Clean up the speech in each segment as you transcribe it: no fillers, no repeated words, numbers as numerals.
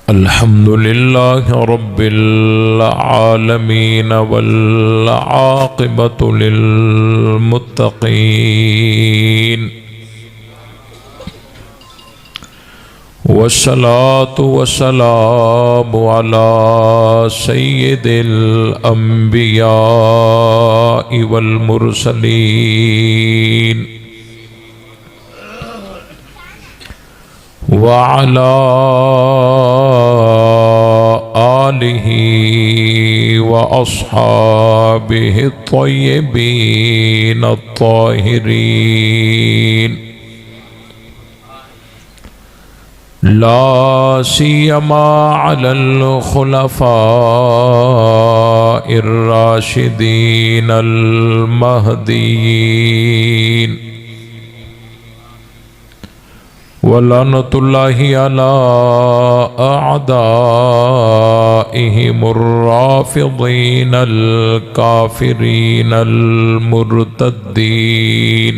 अल्हम्दुलिल्लाहि रब्बिल आलमीन वल आक़िबतु लिल मुत्तक़ीन वस्सलातु वस्सलामु अला सय्यिदिल अंबियाइ वल मुरसलीन व अला आलिहि व अस्हाबिहि त्वय्यिबीन अत्ताहिरीन ला सियमा अलल खुलफाइर राशिदीन अल महदीयीन वलानतुल्लाहि अला अअदाइहिमुर राफिदीन अल काफिरीन अल मुर्तद्दीन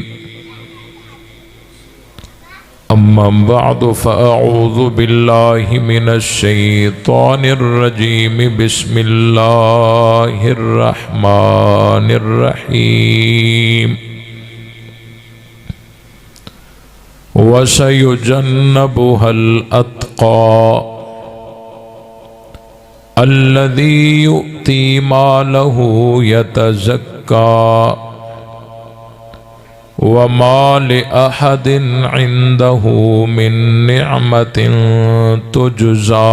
अम्मा बअदु फ़अऊज़ु बिल्लाहि मिनश शैतानिर रजीम बिस्मिल्लाहिर रहमानिर रहीम वसयुजन्नबुहल अत्क़ा अल्लज़ी यु'ती मालहु यतज़क्का वमा लिअहदिन इंदहु मिन निअमतिन तुजज़ा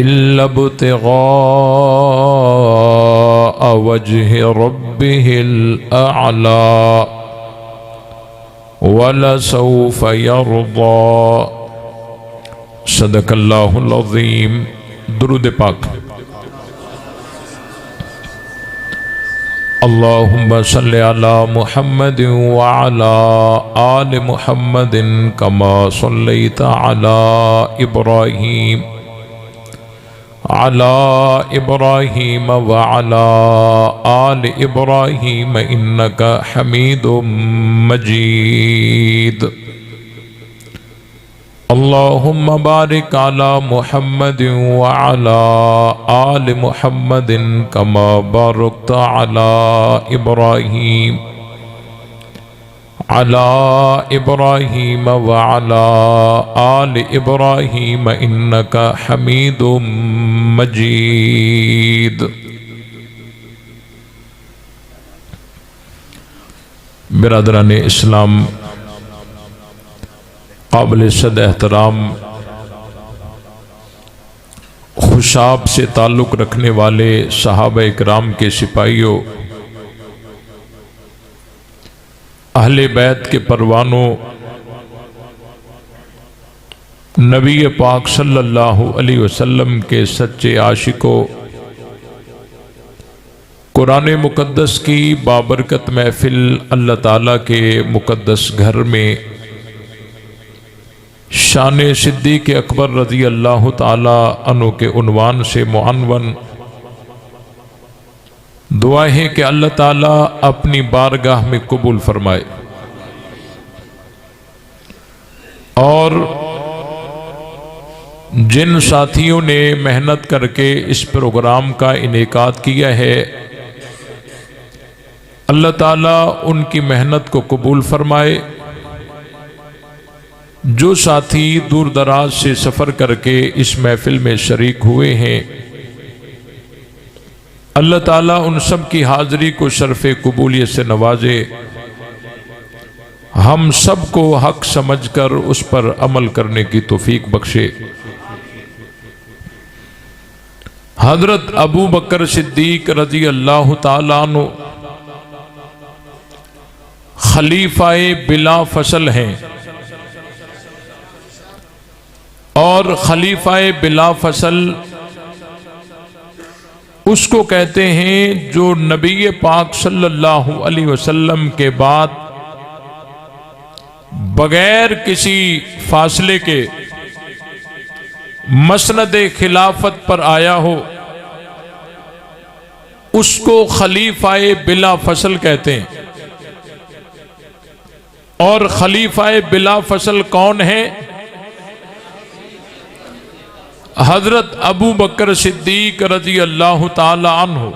इल्ला इब्तिग़ाअ वज्हि रब्बिहिल अअला वलसौफ यर्दा। सदक़ल्लाहुल अज़ीम। दुरूद पाक। अल्लाहुम्मा सल्लि अला मुहम्मदिन व अला आलि मुहम्मदिन कमा सल्लैता अला इब्राहीम व अला आलि इब्राहीम इन्नका हमीदुम मजीद। अल्लाहुम्मा बारिक अला मुहम्मदिन व अला आलि मुहम्मदिन कमा बारकता अला इब्राहीम व अला आलि इब्राहीम इन्नका हमीदुम मजीद। बिरादरान इस्लाम, काबिल सद एहतराम खुशाब से ताल्लुक़ रखने वाले सहाबा इकराम के सिपाहियों, अहले बैत के परवानों, नबी पाक सल्लल्लाहु अलैहि वसल्लम के सच्चे आशिकों, कुरान मुक़द्दस की बाबरकत महफिल अल्लाह ताला के मुक़द्दस घर में शान सिद्दीक़ अकबर रज़ी अल्लाह ताला अन्हु के उन्वान से मुअन्वन दुआ है कि अल्लाह ताला अपनी बारगाह में कबूल फरमाए और जिन साथियों ने मेहनत करके इस प्रोग्राम का इनेकाद किया है, अल्लाह ताला उनकी मेहनत को कबूल फरमाए। जो साथी दूर दराज से सफ़र करके इस महफिल में शरीक हुए हैं, अल्लाह ताला उन सब की हाज़िरी को शर्फ़े कबूलियत से नवाजे, हम सब को हक समझकर उस पर अमल करने की तौफीक बख्शे। हज़रत अबू बकर सिद्दीक़ रज़ी अल्लाह ताला अन्हु खलीफाए बिला फसल हैं और खलीफाए बिला फसल उसको कहते हैं जो नबी पाक सल्लल्लाहु अलैहि वसल्लम के बाद बगैर किसी फासले के मसनद खिलाफत पर आया हो, उसको खलीफाए बिला फसल कहते हैं। और खलीफाए बिला फसल कौन है? हजरत अबू बकर सिद्दीक रजी अल्लाह ताला अन्हु।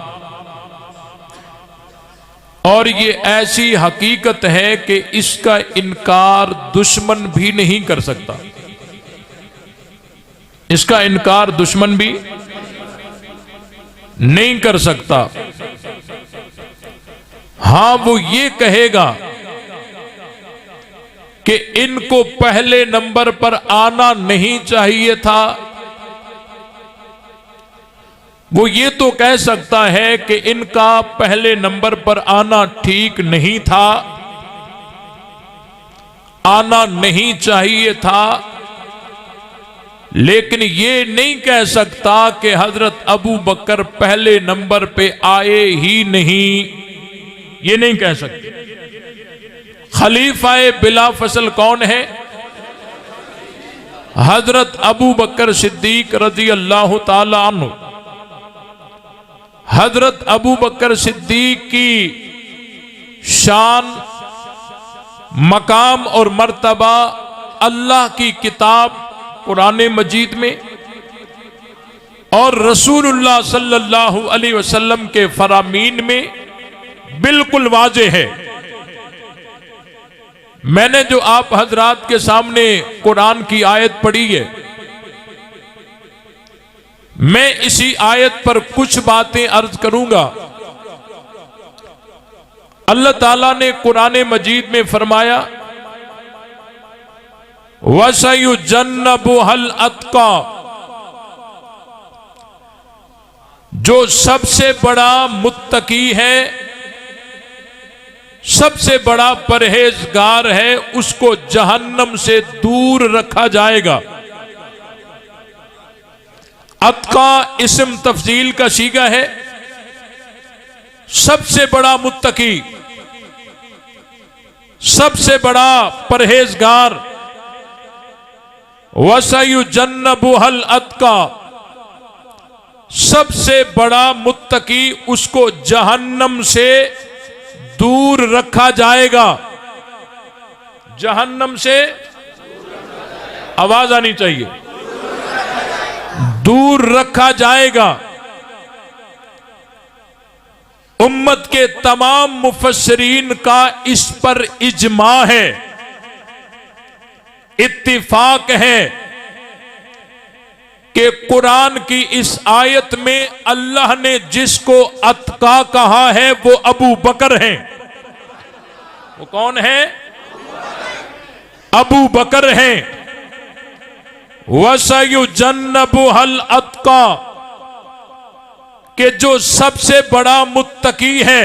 और ये ऐसी हकीकत है कि इसका इनकार दुश्मन भी नहीं कर सकता। इसका इनकार दुश्मन भी नहीं कर सकता। हां, वो ये कहेगा कि इनको पहले नंबर पर आना नहीं चाहिए था। वो ये तो कह सकता है कि इनका पहले नंबर पर आना ठीक नहीं था, आना नहीं चाहिए था, लेकिन ये नहीं कह सकता कि हजरत अबू बकर पहले नंबर पे आए ही नहीं। ये नहीं कह सकते। खलीफाए बिला फसल कौन है? हजरत अबू बकर सिद्दीक रजी अल्लाह ताला अन्हु। हजरत अबू बकर सिद्दीक की शान, मकाम और मर्तबा अल्लाह की किताब कुरान मजीद में और रसूलुल्लाह सल्लल्लाहु अलैहि वसल्लम के फरामीन में बिल्कुल वाज़ेह है। मैंने जो आप हजरात के सामने कुरान की आयत पढ़ी है, मैं इसी आयत पर कुछ बातें अर्ज करूंगा। अल्लाह ताला ने कुरान मजीद में फरमाया, वसयुजन्नबुहल अत्का, जो सबसे बड़ा मुत्तकी है, सबसे बड़ा परहेजगार है, उसको जहन्नम से दूर रखा जाएगा। अत्का इस्म तफजील का सीगा है। सबसे बड़ा मुत्तकी, सबसे बड़ा परहेजगार। वसयुजन्नबुहल अत्का, सबसे बड़ा मुत्तकी, उसको जहन्नम से दूर रखा जाएगा। जहन्नम से, आवाज आनी चाहिए, दूर रखा जाएगा। उम्मत के तमाम मुफस्सिरीन का इस पर इजमा है, इत्तिफाक है कि कुरान की इस आयत में अल्लाह ने जिसको अत्का कहा है वो अबू बकर हैं। वो कौन है? अबू बकर हैं। वसयुजन्नबुहल अत्का, कि जो सबसे बड़ा मुत्तकी है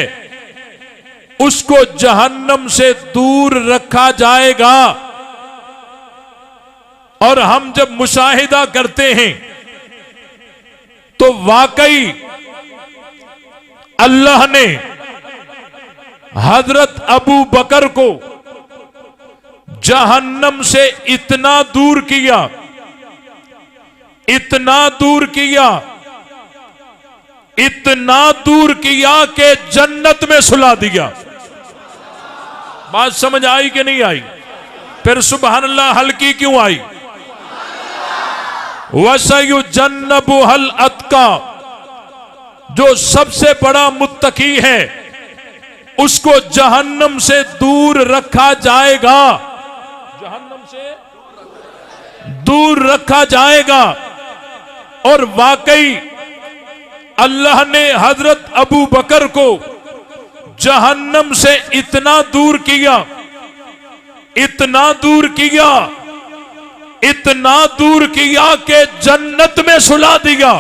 उसको जहन्नम से दूर रखा जाएगा। और हम जब मुशाहिदा करते हैं तो वाकई अल्लाह ने हजरत अबू बकर को जहन्नम से इतना दूर किया, इतना दूर किया, इतना दूर किया कि जन्नत में सुला दिया। बात समझ आई कि नहीं आई? फिर सुभान अल्लाह हल्की क्यों आई? वसयुजन्नबुहल अत्का, जो सबसे बड़ा मुत्तकी है उसको जहन्नम से दूर रखा जाएगा। जहन्नम से दूर रखा जाएगा। और वाकई अल्लाह ने हजरत अबू बकर को जहन्नम से इतना दूर किया, इतना दूर किया, इतना दूर किया कि जन्नत में सुला दिया।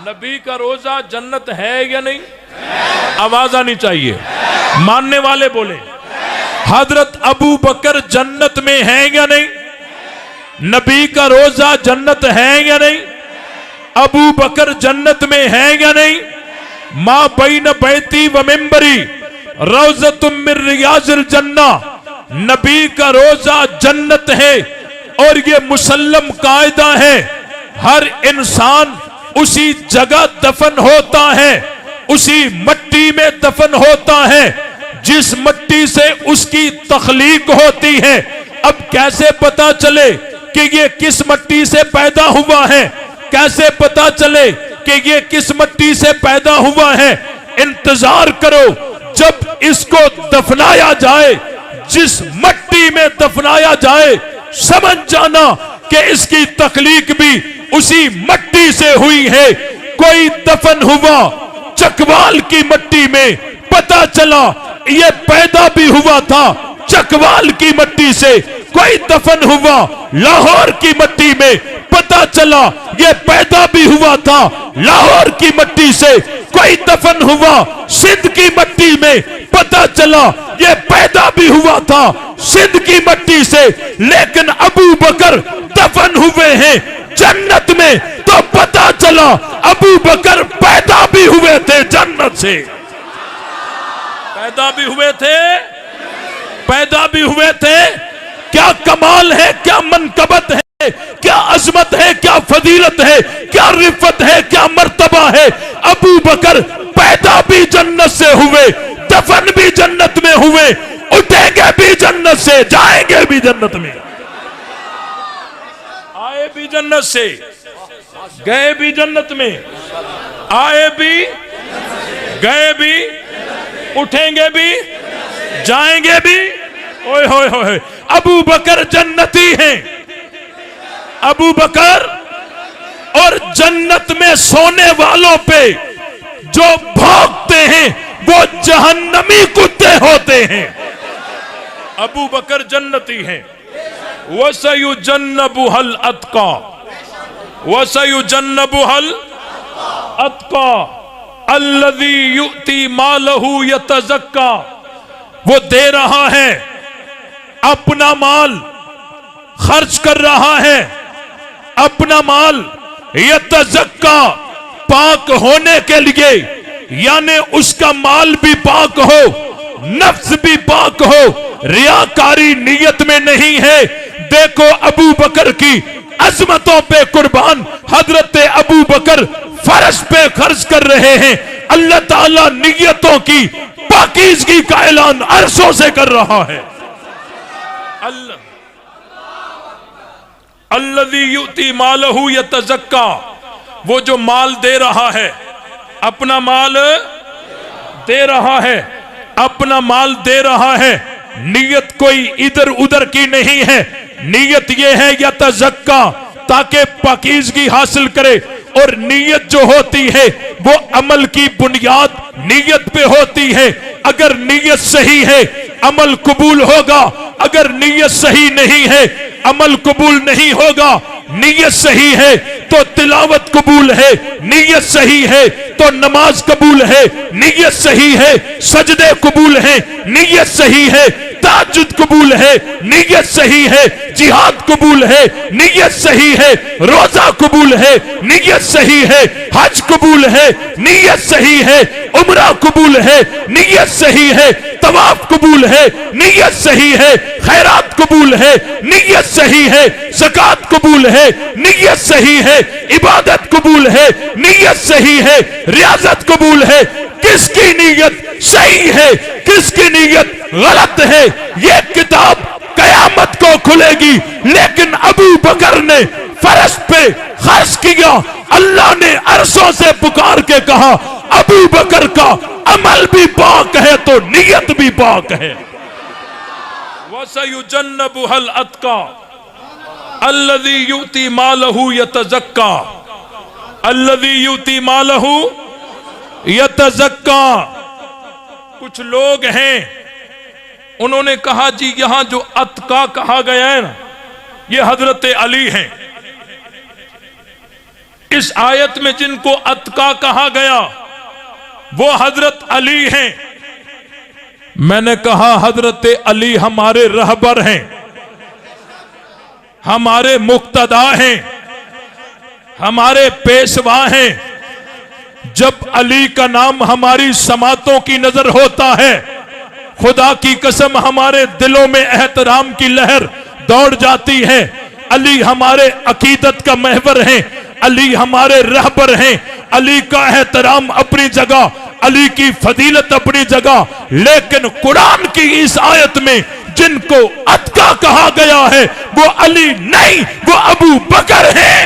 नबी का रोजा जन्नत है या नहीं? आवाज आनी चाहिए, मानने वाले बोले। हजरत अबू बकर जन्नत में है या नहीं? नबी का रोजा जन्नत है या नहीं? अबू बकर जन्नत में है या नहीं? मां बैन बैती व मिंबरी रौज़तुम मिन रियाज़िल जन्ना, नबी का रोजा जन्नत है। और ये मुसल्लम कायदा है, हर इंसान उसी जगह दफन होता है, उसी मट्टी में दफन होता है जिस मट्टी से उसकी तख्लीक होती है। अब कैसे पता चले कि ये किस मिट्टी से पैदा हुआ है? कैसे पता चले कि ये किस मिट्टी से पैदा हुआ है? इंतजार करो जब इसको दफनाया जाए, जिस मिट्टी में दफनाया जाए, समझ जाना कि इसकी तख्लीक भी उसी मिट्टी से हुई है। कोई दफन हुआ चकवाल की मिट्टी में, पता चला ये पैदा भी हुआ था चकवाल की मिट्टी से। कोई दफन हुआ लाहौर की मिट्टी में, पता चला ये पैदा भी हुआ था लाहौर की मिट्टी से। कोई दफन हुआ सिंध की मिट्टी में, पता चला ये पैदा भी हुआ था सिंध की मिट्टी से। लेकिन अबू बकर दफन हुए हैं जन्नत में, तो पता चला अबू बकर पैदा भी हुए थे जन्नत से। पैदा भी हुए थे, पैदा भी हुए थे। क्या कमाल है, क्या मनकबत है, क्या अजमत है, क्या फजीलत है, क्या रिफत है, क्या मर्तबा है। अबू बकर पैदा भी जन्नत से हुए, दफन भी जन्नत में हुए, उठेंगे भी जन्नत से, जाएंगे भी जन्नत में। आए भी जन्नत से, गए भी जन्नत में। आए भी, गए भी, उठेंगे भी, जाएंगे भी। ओए होए होए, अबू बकर जन्नती हैं। अबू बकर और जन्नत में सोने वालों पे जो भौंकते हैं वो जहन्नमी कुत्ते होते हैं। अबू बकर जन्नती हैं। वसयुजन्नबुहल अत्का, वसयुजन्नबुहल अत्का अल्लज़ी युती मालहू यतज़क्का। वो दे रहा है अपना माल, खर्च कर रहा है अपना माल, यतज़क्का, पाक होने के लिए, यानी उसका माल भी पाक हो, नफ्स भी पाक हो, रियाकारी नियत में नहीं है। देखो अबू बकर की अजमतों पे कुर्बान हजरत अबू बकर फर्श पे खर्च कर रहे हैं। अल्लाह ताला नियतों की पाकीज़गी का ऐलान अरशों से कर रहा है। अल्लज़ी युती मालहू यतज़क्का, वो जो माल दे रहा है, अपना माल दे रहा है, अपना माल दे रहा है। नियत कोई इधर उधर की नहीं है, नियत ये है यतज़क्का, ताकि पाकीज़गी हासिल करे। और नियत जो होती है वो अमल की बुनियाद नियत पे होती है। अगर नियत सही है अमल कबूल होगा, अगर नियत सही नहीं है अमल कबूल नहीं होगा। नियत सही है तो तिलावत कबूल है, नियत सही है तो नमाज कबूल है, नियत सही है सजदे कबूल है, नियत सही है ताज्जुद कबूल है, नियत सही है जिहाद कबूल है, नियत सही है रोजा कबूल है, नियत सही है हज कबूल है, नियत सही है उम्रा कबूल है, नियत सही है तवाफ कबूल है, नियत सही है खैरात कबूल है, नियत सही है ज़कात कबूल है, नियत सही है इबादत कबूल है, नियत सही है रियाजत कबूल है। किसकी नियत सही है, किसकी नियत गलत है, ये किताब कयामत को खुलेगी। लेकिन अबू बकर ने फर्श पे खर्च किया, अल्लाह ने अरशों से पुकार के कहा अबू बकर का अमल भी पाक है तो नियत भी पाक है। वसयुजन्नबुहल अत्का अल्लज़ी युती मालहू यतज़क्का, अल्लज़ी युती मालहू यतज़क्का। कुछ लोग हैं उन्होंने कहा जी यहां जो अत्का कहा गया है ना, ये हजरत अली हैं। इस आयत में जिनको अत्का कहा गया वो हजरत अली हैं। मैंने कहा हजरत अली हमारे रहबर हैं, हमारे मुक्तदा हैं, हमारे पेशवा हैं। जब अली का नाम हमारी समातों की नजर होता है, खुदा की कसम हमारे दिलों में एहतराम की लहर दौड़ जाती है। अली हमारे अकीदत का महवर हैं, अली हमारे रहबर हैं। अली का एहतराम अपनी जगह, अली की फजीलत अपनी जगह। लेकिन कुरान की इस आयत में जिनको अत्का कहा गया है वो अली नहीं, अबू बकर हैं।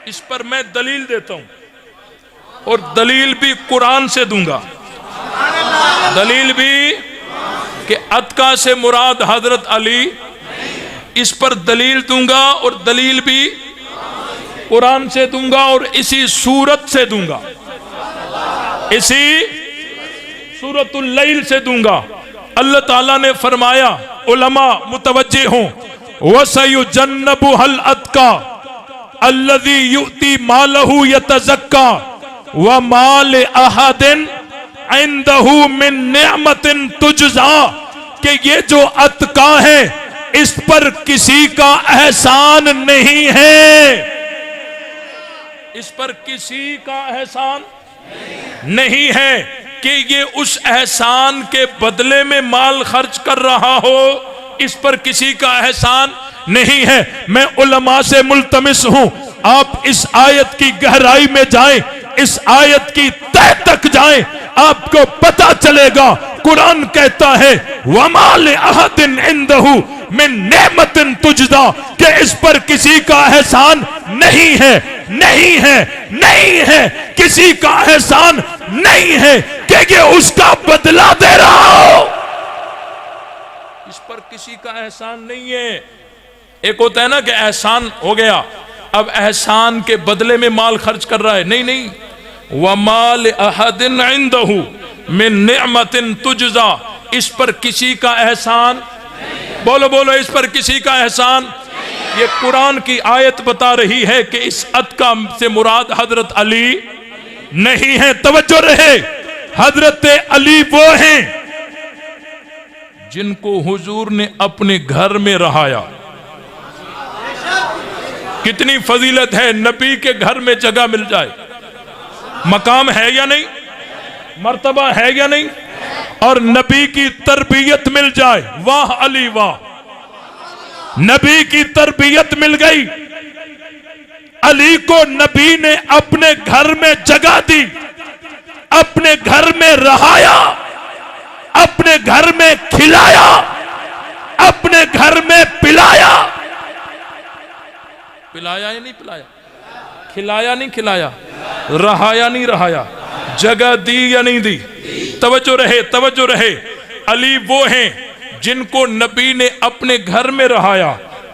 इस पर मैं दलील देता हूं और दलील भी कुरान से दूंगा। दलील भी कि अतका से मुराद हजरत अली, इस पर दलील दूंगा और दलील भी कुरान से दूंगा और इसी सूरत से दूंगा, इसी सूरतुल लैल से दूंगा। अल्लाह ताला ने फरमाया, उलमा मुतवज्जे हों, वसयुजन्नबुहल अतका अल्लज़ी युती मालहू यतज़क्का व माल अहदिन इंदहू मिन निअमतिन तुजज़ा, कि ये जो अतका है इस पर किसी का एहसान नहीं है, इस पर किसी का एहसान नहीं है कि ये उस एहसान के बदले में माल खर्च कर रहा हो, इस पर किसी का एहसान नहीं है। मैं उलमा से मुल्तमिस हूं, आप इस आयत की गहराई में जाएं, इस आयत की तह तक जाएं, आपको पता चलेगा। कुरान कहता है वमाल अहदिन इंदहू मिन नेमतिन तुजदा, कि इस पर किसी का एहसान नहीं है, नहीं है, नहीं है, किसी का एहसान नहीं है कि ये उसका बदला दे रहा हो। इस पर किसी का एहसान नहीं है। एक होता है ना कि एहसान हो गया, अब एहसान के बदले में माल खर्च कर रहा है, नहीं नहीं। वमाल अहदिन इंदहू मिन निअमतिन तुजज़ा, इस पर किसी का एहसान, बोलो बोलो, इस पर किसी का एहसान। ये कुरान की आयत बता रही है कि इस अतका से मुराद हजरत अली नहीं है। तवज्जो रहे, हजरत अली वो हैं जिनको हुजूर ने अपने घर में रहाया। कितनी फजीलत है, नबी के घर में जगह मिल जाए, मकाम है या नहीं, मर्तबा है या नहीं, और नबी की तरबियत मिल जाए, वाह अली वाह। नबी की तरबियत मिल गई, अली को नबी ने अपने घर में जगह दी, अपने घर में रहाया, अपने घर में खिलाया, अपने घर में पिलाया। पिलाया या नहीं पिलाया, खिलाया नहीं खिलाया, रहाया नहीं रहाया, जगह दी या नहीं दी। तवज्जो रहे, तवज्जो रहे। अली वो हैं जिनको नबी ने अपने घर में रहाया,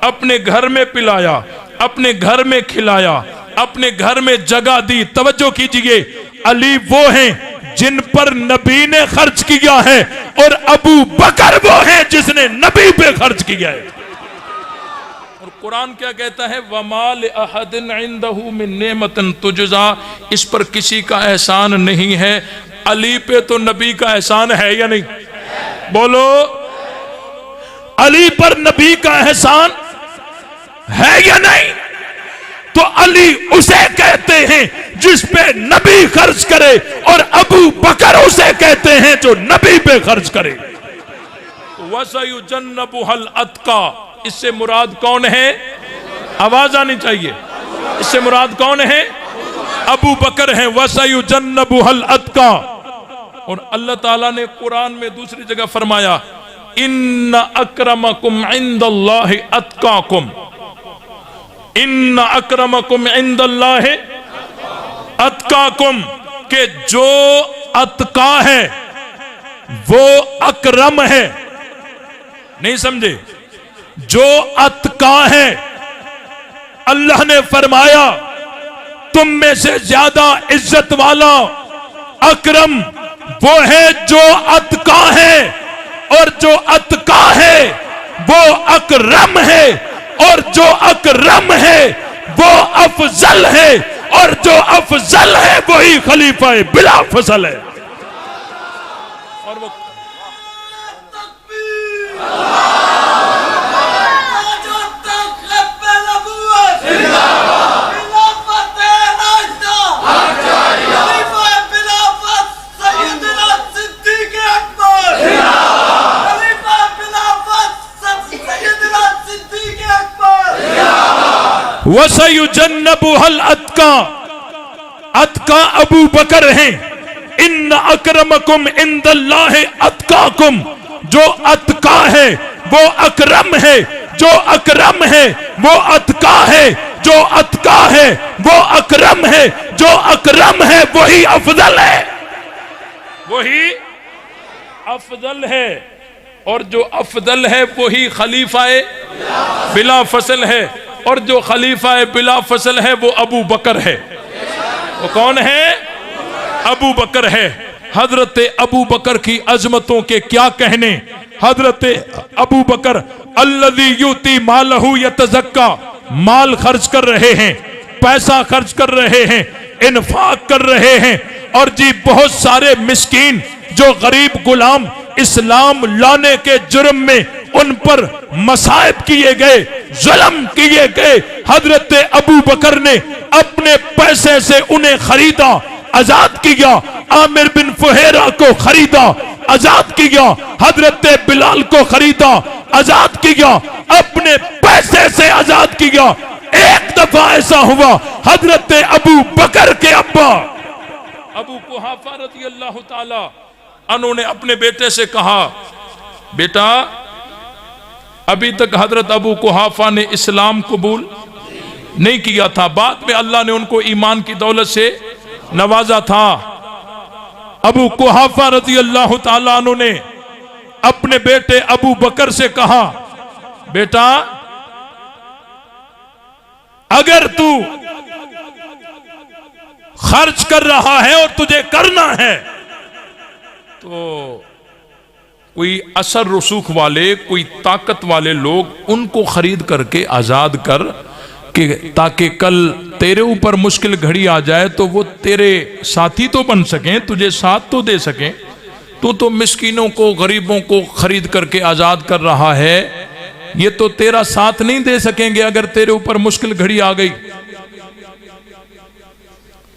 अपने घर में पिलाया, अपने घर में खिलाया, अपने घर में जगह दी। तवज्जो कीजिए, अली वो हैं जिन पर नबी ने खर्च किया है, और अबू बकर वो हैं जिसने नबी पे खर्च किया है। और कुरान क्या कहता है, वमाल अहदिन इंदहू मिन नेमतिन तुजज़ा, इस पर किसी का एहसान नहीं है। अली पे तो नबी का एहसान है या नहीं, बोलो, अली पर नबी का एहसान है या नहीं? तो अली उसे कहते हैं जिस पे नबी खर्च करे, और अबू बकर उसे कहते हैं जो नबी पे खर्च करे। वसयुजन्नबुहल अतका, इससे मुराद कौन है? आवाज आनी चाहिए। इससे मुराद कौन है? अबू बकर हैं। वसयुजन्नबुहल अतका। और अल्लाह ताला ने कुरान में दूसरी जगह फरमाया, इन्ना अक्रमकुम इंदल्लाहि अतकाकुम, इन्ना अक्रमकुम इंदल्लाहि अतकाकुम, के जो अतका है वो अकरम है। नहीं समझे? जो अतका है, अल्लाह ने फरमाया तुम में से ज्यादा इज्जत वाला अकरम वो है जो अतका है, और जो अतका है वो अकरम है, और जो अकरम है वो अफजल है, और जो अफजल है वही खलीफा बिला फसल है। और वो वसयुजन्नबुहल अतका, अतका अबू बकर हैं। इन्न अक्रमकुम इंदल्लाहि अतकाकुम, जो अतका है वो अकरम है, जो अकरम है वो अतका है, जो अतका है वो अकरम है, जो अकरम है वही अफजल है, वही अफजल है। और जो अफजल है वही खलीफाए बिला फसल है, और जो खलीफाए बिला फसल है वो अबू बकर है। वो कौन है? अबू बकर है। हजरत अबू बकर की अजमतों के क्या कहने। हजरत अबू बकर अल्लज़ी युती मालहू यतज़क्का, माल खर्च कर रहे हैं, पैसा खर्च कर रहे हैं, इन्फाक कर रहे हैं, और जी बहुत सारे मिस्कीन जो गरीब गुलाम इस्लाम लाने के जुर्म में उन पर मसाइब किए गए, जुल्म किए गए, हजरत अबू बकर ने अपने पैसे से उन्हें खरीदा, आजाद किया। आमिर बिन फुहैरा को खरीदा, आजाद किया। हजरत बिलाल को खरीदा, आजाद किया, अपने पैसे से आजाद किया। एक दफा ऐसा हुआ, हजरत अबू बकर के अब्बा अबू कुहाफा रज़ी अल्लाह ताला उन्होंने अपने बेटे से कहा, बेटा अभी तक हजरत अबू कुहाफा ने इस्लाम कबूल नहीं किया था, बाद में अल्लाह ने उनको ईमान की दौलत से नवाजा था। अबू कुहाफा रज़ी अल्लाह ताला अन्हु ने अपने बेटे अबू बकर से कहा, बेटा अगर तू खर्च कर रहा है और तुझे करना है तो कोई असर रसूख वाले, कोई ताकत वाले लोग, उनको खरीद करके आजाद कर, कि ताकि कल तेरे ऊपर मुश्किल घड़ी आ जाए तो वो तेरे साथी तो बन सकें, तुझे साथ तो दे सकें। तू तो मिस्कीनों को, गरीबों को खरीद करके आजाद कर रहा है, ये तो तेरा साथ नहीं दे सकेंगे अगर तेरे ऊपर मुश्किल घड़ी आ गई।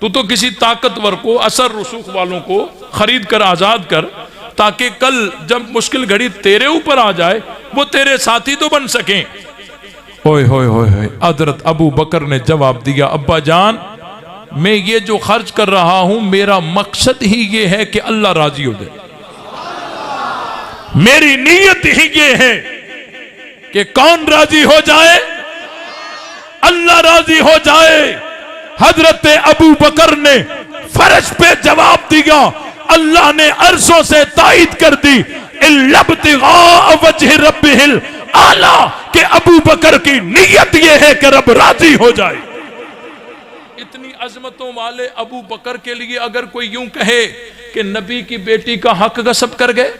तू तो किसी ताकतवर को, असर रसूख वालों को खरीद कर आजाद कर, ताकि कल जब मुश्किल घड़ी तेरे ऊपर आ जाए वो तेरे साथी तो बन सकें। ओए होए होए होए, हजरत अबू बकर ने जवाब दिया, अब्बा जान मैं ये जो खर्च कर रहा हूं मेरा मकसद ही ये है कि अल्लाह राजी हो जाए, मेरी नीयत ही ये है कि कौन राजी हो जाए, अल्लाह राजी हो जाए। हजरत अबू बकर ने फर्ज पे जवाब दिया, अल्लाह ने अर्शों से तायीद कर दी, इल्लब्तिगा वजह रब्बिहिल आला, कि अबू बकर की नीयत यह है कि रब राजी हो जाए। इतनी अजमतों वाले अबू बकर के लिए अगर कोई यूं कहे कि नबी की बेटी का हक गस्ब कर गए,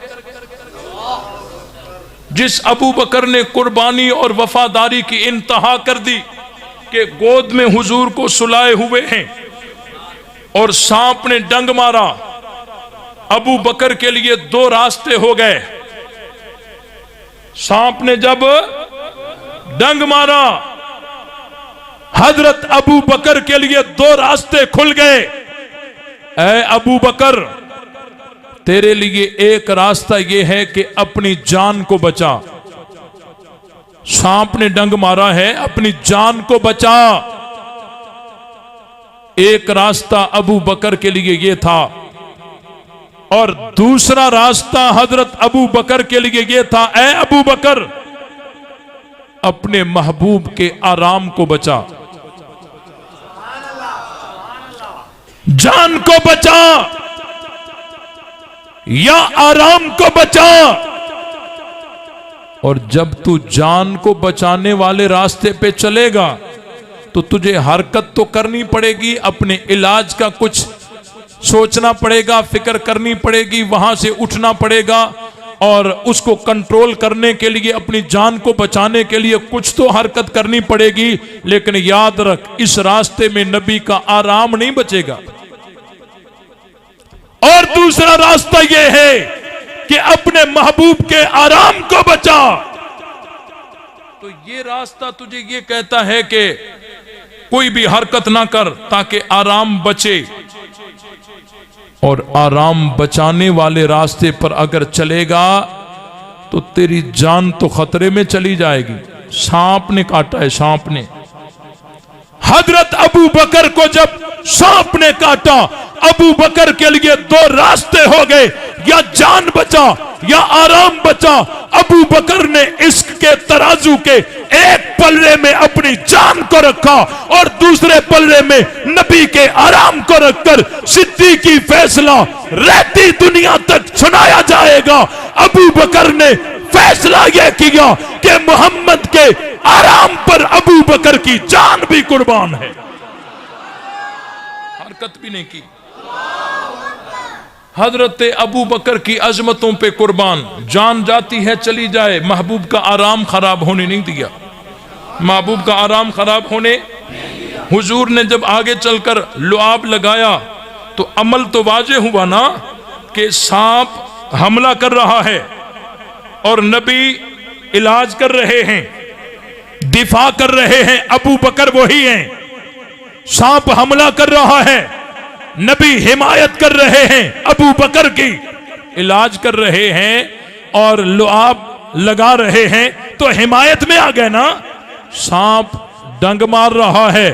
जिस अबू बकर ने कुर्बानी और वफादारी की इंतहा कर दी कि गोद में हुजूर को सुलाए हुए हैं और सांप ने डंग मारा, अबू बकर के लिए दो रास्ते हो गए। सांप ने जब डंग मारा, हजरत अबू बकर के लिए दो रास्ते खुल गए। ऐ अबू बकर, तेरे लिए एक रास्ता यह है कि अपनी जान को बचा। सांप ने डंग मारा है, अपनी जान को बचा। एक रास्ता अबू बकर के लिए यह था, और दूसरा रास्ता हजरत अबू बकर के लिए यह था, ऐ अबू बकर अपने महबूब के आराम को बचा, जान को बचा या आराम को बचा। और जब तू जान को बचाने वाले रास्ते पे चलेगा तो तुझे हरकत तो करनी पड़ेगी, अपने इलाज का कुछ सोचना पड़ेगा, फिक्र करनी पड़ेगी, वहां से उठना पड़ेगा, और उसको कंट्रोल करने के लिए, अपनी जान को बचाने के लिए कुछ तो हरकत करनी पड़ेगी। लेकिन याद रख, इस रास्ते में नबी का आराम नहीं बचेगा। और दूसरा रास्ता यह है कि अपने महबूब के आराम को बचा। तो ये रास्ता तुझे ये कहता है कि कोई भी हरकत ना कर ताकि आराम बचे, और आराम बचाने वाले रास्ते पर अगर चलेगा तो तेरी जान तो खतरे में चली जाएगी। सांप ने काटा है, सांप ने। हजरत अबू बकर को जब सांप ने काटा, अबू बकर के लिए दो रास्ते हो गए, या जान बचा या आराम बचा। अबू बकर ने इश्क के तराजू के एक पल्ले में अपनी जान को रखा और दूसरे पल्ले में नबी के आराम को रखकर सिद्दीकी फैसला रहती दुनिया तक सुनाया जाएगा। अबू बकर ने फैसला यह किया कि मोहम्मद के आराम पर अबू बकर की जान भी कुर्बान है, हरकत भी नहीं की। हजरत अबू बकर की अजमतों पे कुर्बान, जान जाती है चली जाए, महबूब का आराम खराब होने नहीं दिया। महबूब का आराम खराब होने, हुजूर ने जब आगे चलकर लुआब लगाया तो अमल तो वाजे हुआ ना कि सांप हमला कर रहा है और नबी इलाज कर रहे हैं, दिफा कर रहे हैं। अबू बकर वही हैं, सांप हमला कर रहा है, नबी हिमायत कर रहे हैं, अबू बकर की इलाज कर रहे हैं और लुआब लगा रहे हैं, तो हिमायत में आ गए ना। सांप डंग मार रहा है,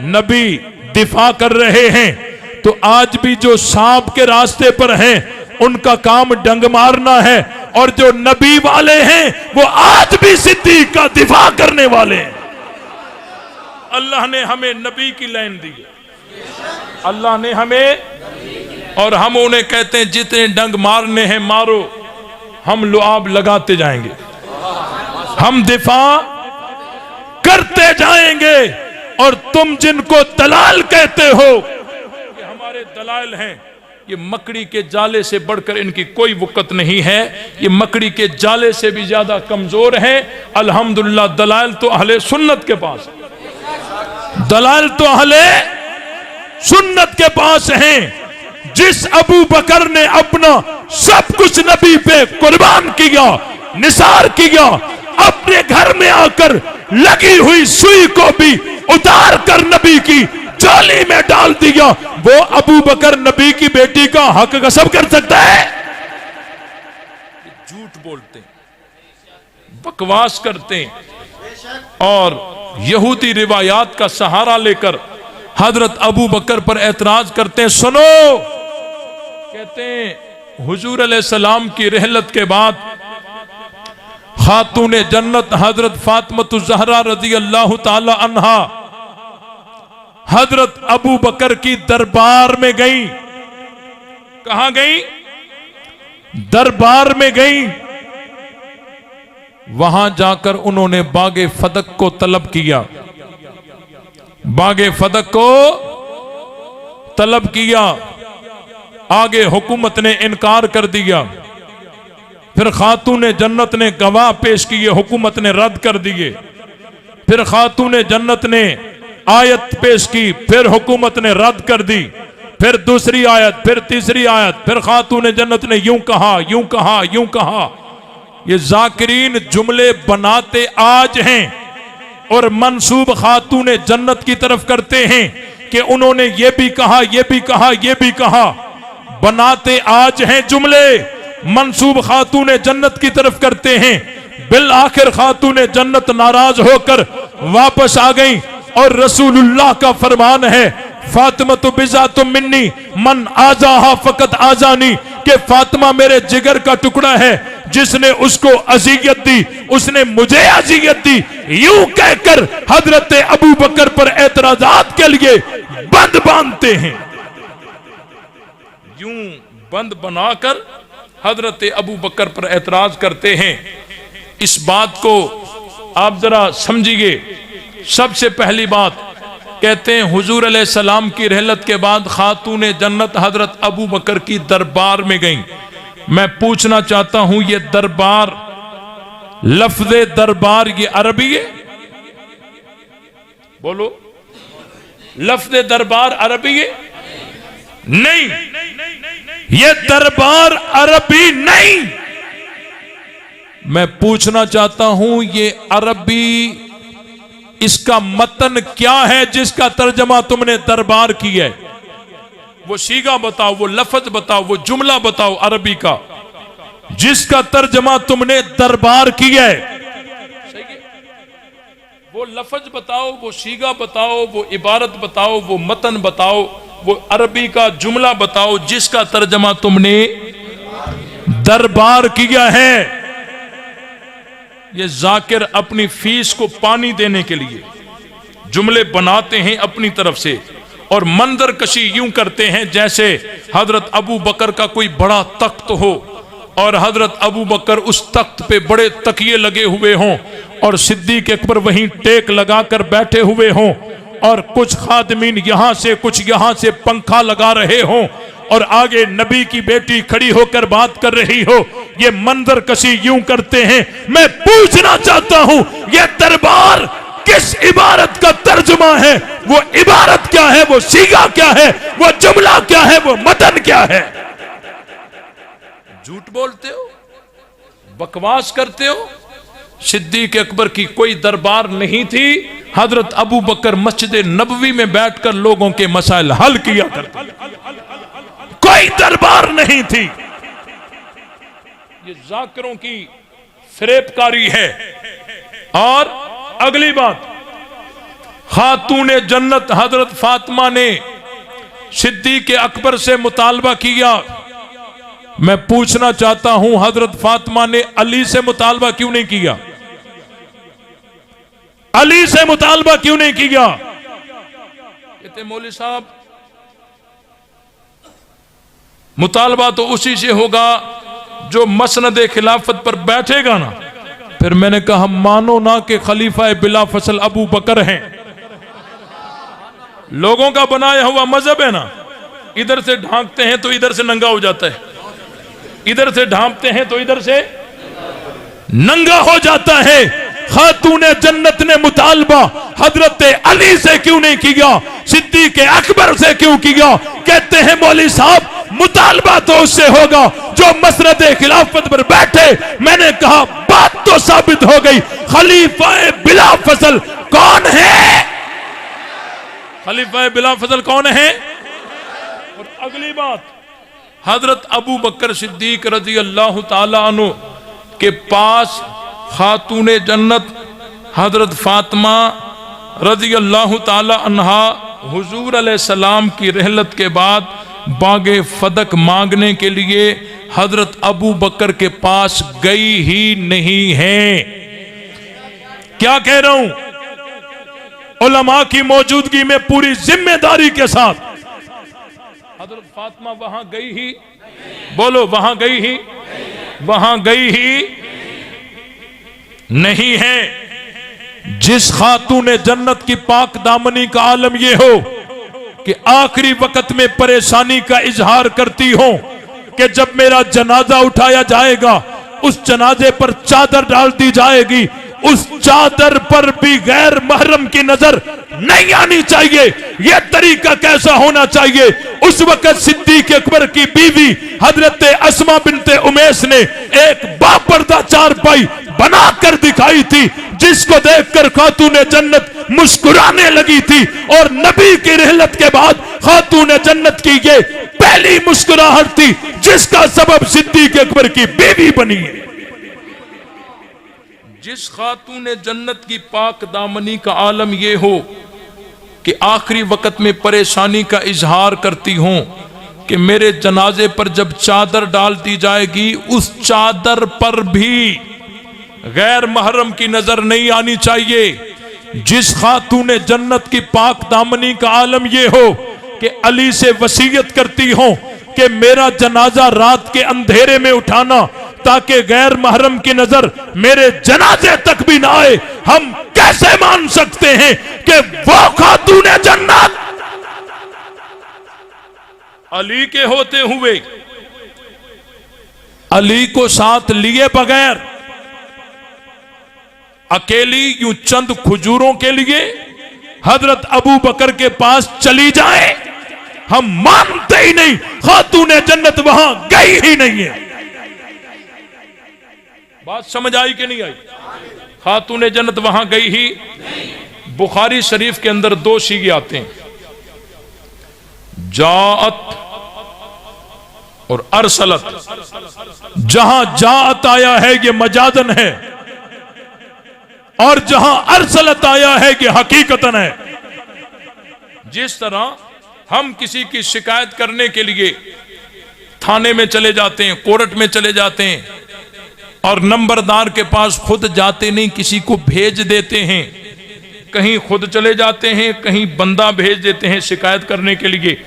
नबी दिफा कर रहे हैं, तो आज भी जो सांप के रास्ते पर हैं उनका काम डंग मारना है, और जो नबी वाले हैं वो आज भी सिद्दीक का दिफा करने वाले हैं। अल्लाह ने हमें नबी की लाइन दी है, अल्लाह ने हमें, और हम उन्हें कहते हैं जितने डंग मारने हैं मारो, हम लुआब लगाते जाएंगे, हम दिफा करते जाएंगे। और तुम जिनको दलाल कहते हो ये हमारे दलाल हैं, ये मकड़ी के जाले से बढ़कर इनकी कोई वक़्त नहीं है, ये मकड़ी के जाले से भी ज्यादा कमजोर हैं। अल्हम्दुलिल्लाह दलाल तो अहले सुन्नत के पास, दलाल तो अहले सुन्नत के पास हैं। जिस अबू बकर ने अपना सब कुछ नबी पे कुर्बान किया, निसार किया, अपने घर में आकर लगी हुई सुई को भी उतार कर नबी की जाली में डाल दिया, वो अबू बकर नबी की बेटी का हक गसब कर सकता है? झूठ बोलते हैं, बकवास करते हैं और यहूदी रिवायात का सहारा लेकर हजरत अबू बकर पर एतराज करते हैं। सुनो, कहते हैं हुजूर अलैहिस्सलाम की रहलत के बाद खातूने जन्नत हजरत फातिमा ज़हरा रज़ी अल्लाह ताला अन्हा हजरत अबू बकर की दरबार में गई। कहां गई? दरबार में गई। वहां जाकर उन्होंने बागे फदक को तलब किया, बागे फदक को तलब किया। आगे हुकूमत ने इनकार कर दिया, फिर खातूने जन्नत ने गवाह पेश किए, हुकूमत ने रद्द कर दिए। फिर खातूने जन्नत ने आयत पेश की, फिर हुकूमत ने रद्द कर दी। फिर दूसरी आयत, फिर तीसरी आयत, फिर खातूने जन्नत ने यूं कहा, यूं कहा, यूं कहा। ये जाकिरीन जुमले बनाते आज हैं और मंसूब खातूने जन्नत की तरफ करते हैं कि उन्होंने ये भी कहा, ये भी कहा, ये भी कहा। बनाते आज हैं जुमले, मंसूब खातूने जन्नत की तरफ करते हैं। बिल आखिर खातूने जन्नत नाराज होकर वापस आ गई और रसूलुल्लाह का फरमान है, फातिमा तो बिजा तो मिन्नी मन आजाहा फकत आजानी, के फातिमा मेरे जिगर का टुकड़ा है, जिसने उसको अजियत दी उसने मुझे अजियत दी। यूं कहकर हजरत अबू बकर पर एतराजात के लिए बंद बांधते हैं। यूं बंद बनाकर हजरत अबू बकर पर एतराज करते हैं। इस बात को आप जरा समझिए। सबसे पहली बात कहते हैं हुजूर अलैहिस्सलाम की रहलत के बाद खातूने जन्नत हजरत अबू बकर की दरबार में गई। मैं पूछना चाहता हूं, ये दरबार, लफ्ज़े दरबार ये अरबी है? बोलो, लफ्ज़े दरबार अरबी है? नहीं, ये दरबार अरबी नहीं। मैं पूछना चाहता हूं, ये अरबी, इसका मतन क्या है जिसका तर्जमा तुमने दरबार किया है? वो सीगा बताओ, वो लफ्ज बताओ, वो जुमला बताओ अरबी का जिसका तर्जमा तुमने दरबार किया है। सही है? वो लफ्ज बताओ, वो सीगा बताओ, वो इबारत बताओ, वो मतन बताओ, वो अरबी का जुमला बताओ जिसका तर्जमा तुमने दरबार किया है। ये जाकिर अपनी फीस को पानी देने के लिए जुमले बनाते हैं अपनी तरफ से और मंजर कशी यूं करते हैं जैसे हजरत अबू बकर का कोई बड़ा तख्त हो और हजरत अबू बकर उस तख्त पे बड़े तकिए लगे हुए हों और सिद्दीक अकबर वहीं टेक लगाकर बैठे हुए हों और कुछ खादमीन यहां से कुछ यहां से पंखा लगा रहे हों और आगे नबी की बेटी खड़ी होकर बात कर रही हो। ये मंजर कशी यूं करते हैं। मैं पूछना चाहता हूं ये दरबार किस इबारत का तर्जुमा है? वो इबारत क्या है? वो सीगा क्या है? वो जुमला क्या है? वो मतन क्या है? झूठ बोलते हो, बकवास करते हो। सिद्दीक अकबर की कोई दरबार नहीं थी। हजरत अबू बकर मस्जिद नबवी में बैठकर लोगों के मसाइल हल किया करते, कोई दरबार नहीं थी। ये जाकिरों की फरेबकारी है। और अगली बात, खातूने जन्नत हजरत फातिमा ने सिद्दीक अकबर से मुतालबा किया। मैं पूछना चाहता हूं हजरत फातिमा ने अली से मुतालबा क्यों नहीं किया? अली से मुतालबा क्यों नहीं किया? कहते मौलवी साहब मुतालबा तो उसी से होगा जो मसनद खिलाफत पर बैठेगा ना। फिर मैंने कहा मानो ना कि खलीफा बिला फसल अबू बकर हैं। लोगों का बनाया हुआ मजहब है ना, इधर से ढांकते हैं तो इधर से नंगा हो जाता है, इधर से ढांपते हैं तो इधर से नंगा हो जाता है। खातूने जन्नत ने मुतालबा हजरत अली से क्यों नहीं किया? सिद्दीक अकबर से क्यों किया? कहते हैं मौलवी साहब मुतालबा तो उससे होगा जो मसरत खिलाफत पर बैठे। मैंने कहा बात तो साबित हो गई। खलीफा बिला फसल कौन है? खलीफा बिला फसल कौन है? और अगली बात, हजरत अबू बकर सिद्दीक रजी अल्लाह ताला अन्हु के पास खातूने जन्नत हजरत फातिमा रजी अल्लाह ताला अन्हा हुजूर अलैहिस्सलाम की रहलत के बाद बागे फदक मांगने के लिए हजरत अबू बकर के पास गई ही नहीं है। क्या कह रहा हूं? उलमा की मौजूदगी में पूरी जिम्मेदारी के साथ हजरत फातिमा वहां गई ही, बोलो वहां गई ही, वहां गई ही नहीं है। जिस खातूने जन्नत की पाक दामनी का आलम यह हो कि आखिरी वक्त में परेशानी का इजहार करती हो कि जब मेरा जनाजा उठाया जाएगा उस जनाजे पर चादर डाल दी जाएगी, उस चादर पर भी गैर महरम की नजर नहीं आनी चाहिए। यह तरीका कैसा होना चाहिए? उस वक्त सिद्दीक अकबर की बीवी हजरत अस्मा बिनते उमैस ने एक बापर्दा चारपाई बनाकर दिखाई थी जिसको देखकर खातूने जन्नत मुस्कुराने लगी थी। और नबी की रहलत के बाद खातूने जन्नत की ये पहली मुस्कुराहट थी जिसका सबब सिद्दीक अकबर की बीवी बनी है। जिस खातूने जन्नत की पाक दामनी का आलम यह हो कि आखिरी वक्त में परेशानी का इजहार करती हूं कि मेरे जनाजे पर जब चादर डाल दी जाएगी उस चादर पर भी गैर महरम की नजर नहीं आनी चाहिए। जिस खातूने जन्नत की पाक दामनी का आलम यह हो कि अली से वसीयत करती हो कि मेरा जनाजा रात के अंधेरे में उठाना ताकि गैर महरम की नजर मेरे जनाजे तक भी ना आए, हम कैसे मान सकते हैं कि वो खातूने जन्नत अली के होते हुए अली को साथ लिए बगैर अकेली यूं चंद खजूरों के लिए हजरत अबू बकर के पास चली जाए? हम मानते ही नहीं। खातूने जन्नत वहां गई ही नहीं है। बात समझ आई कि नहीं आई? खातूने जन्नत वहां गई ही। बुखारी शरीफ के अंदर दो सीगे आते हैं, जाअत और अरसलत। जहां जाअत आया है ये मजाजन है और जहां अरसलत आया है कि हकीकतन है। जिस तरह हम किसी की शिकायत करने के लिए थाने में चले जाते हैं, कोर्ट में चले जाते हैं और नंबरदार के पास खुद जाते नहीं, किसी को भेज देते हैं। कहीं खुद चले जाते हैं, कहीं बंदा भेज देते हैं शिकायत करने के लिए।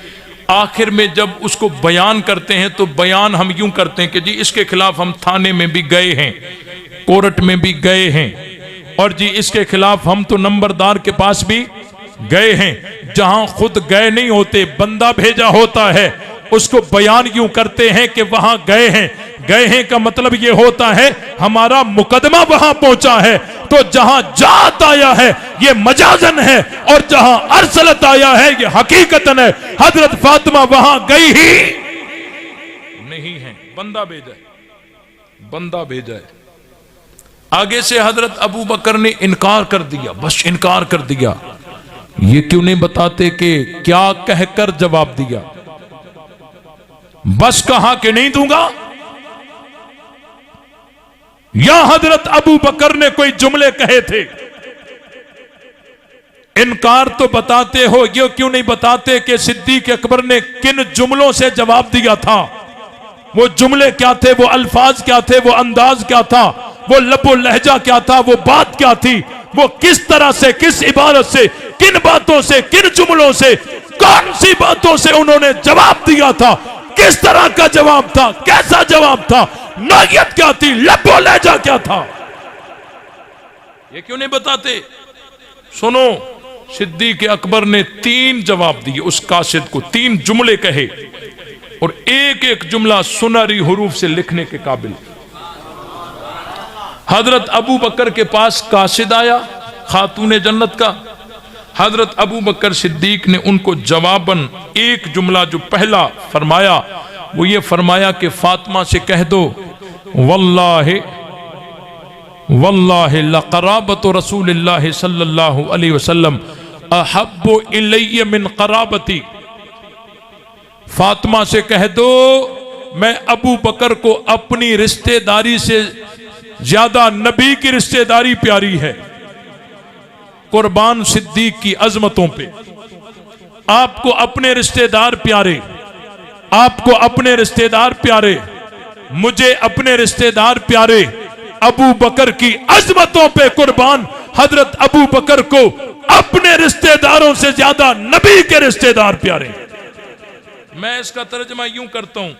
आखिर में जब उसको बयान करते हैं तो बयान हम यूं करते हैं कि जी इसके खिलाफ हम थाने में भी गए हैं, कोर्ट में भी गए हैं, और जी इसके खिलाफ हम तो नंबरदार के पास भी गए हैं। जहां खुद गए नहीं होते, बंदा भेजा होता है, उसको बयान यूं करते हैं कि वहां गए हैं। गए हैं का मतलब यह होता है हमारा मुकदमा वहां पहुंचा है। तो जहां जात आया है यह मजाजन है, और जहां अरसलत आया है यह हकीकतन है। हजरत फातिमा वहां गई ही नहीं है, बंदा भेजा है, बंदा भेजा है। आगे से हजरत अबू बकर ने इनकार कर दिया, बस इनकार कर दिया। ये क्यों नहीं बताते कि क्या कहकर जवाब दिया? बस कहा कि नहीं दूंगा, या हजरत अबू बकर ने कोई जुमले कहे थे? इनकार तो बताते हो, ये क्यों नहीं बताते कि सिद्दीक अकबर ने किन जुमलों से जवाब दिया था? वो जुमले क्या थे, वो अल्फाज क्या थे, वो अंदाज क्या था, वो लबो लहजा क्या था, वो बात क्या थी, वो किस तरह से, किस इबारत से, किन बातों से, किन जुमलों से, कौन सी बातों से उन्होंने जवाब दिया था, किस तरह का जवाब था, कैसा जवाब था, नौयत क्या थी, लबो लहजा क्या था? ये क्यों नहीं बताते? सुनो, सिद्दीक अकबर ने 3 जवाब दिए उस कासिद को, 3 जुमले कहे, और एक एक जुमला सुनहरी हुरूफ से लिखने के काबिल। हजरत अबू बकर के पास कासिद आया, खातून जन्नत का। हजरत अबू बकर सिद्दीक ने उनको जवाबन एक जुमला जो पहला फरमाया वो ये फरमाया कि फातिमा से कह दो, वल्लाहि वल्लाहि लक़राबत रसूलिल्लाह सल्लल्लाहु अलैहि वसल्लम अहब्बु इलैया मिन क़राबती। फातिमा से कह दो मैं अबू बकर को अपनी रिश्तेदारी से ज्यादा नबी की रिश्तेदारी प्यारी है। कुर्बान सिद्दीक की अजमतों पे। आपको अपने रिश्तेदार प्यारे, आपको अपने रिश्तेदार प्यारे, मुझे अपने रिश्तेदार प्यारे। अबू बकर की अजमतों पे कुर्बान, हजरत अबू बकर को अपने रिश्तेदारों से ज्यादा नबी के रिश्तेदार प्यारे। मैं इसका तर्जमा यूं करता हूं,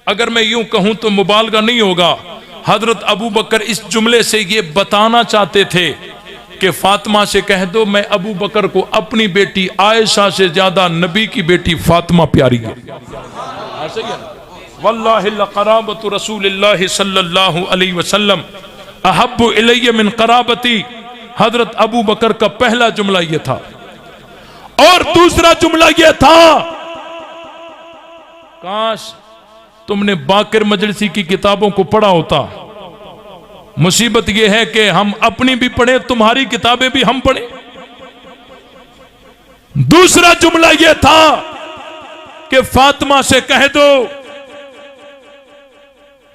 अगर मैं यूं कहूं तो मुबालगा नहीं होगा। हजरत अबू बकर इस जुमले से ये बताना चाहते थे कि फातिमा से कह दो मैं अबू बकर को अपनी बेटी आयशा से ज्यादा नबी की बेटी फातिमा प्यारी है। ऐसा ही है, वल्लाहि लक़राबतु रसूलिल्लाह सल्लल्लाहु अलैहि वसल्लम अहब्बु इलैया मिन क़राबती। हजरत अबू बकर का पहला जुमला यह था, और दूसरा जुमला यह था, काश तुमने बाकिर मजलिसी की किताबों को पढ़ा होता। मुसीबत यह है कि हम अपनी भी पढ़े, तुम्हारी किताबें भी हम पढ़े। दूसरा जुमला यह था कि फातिमा से कह दो,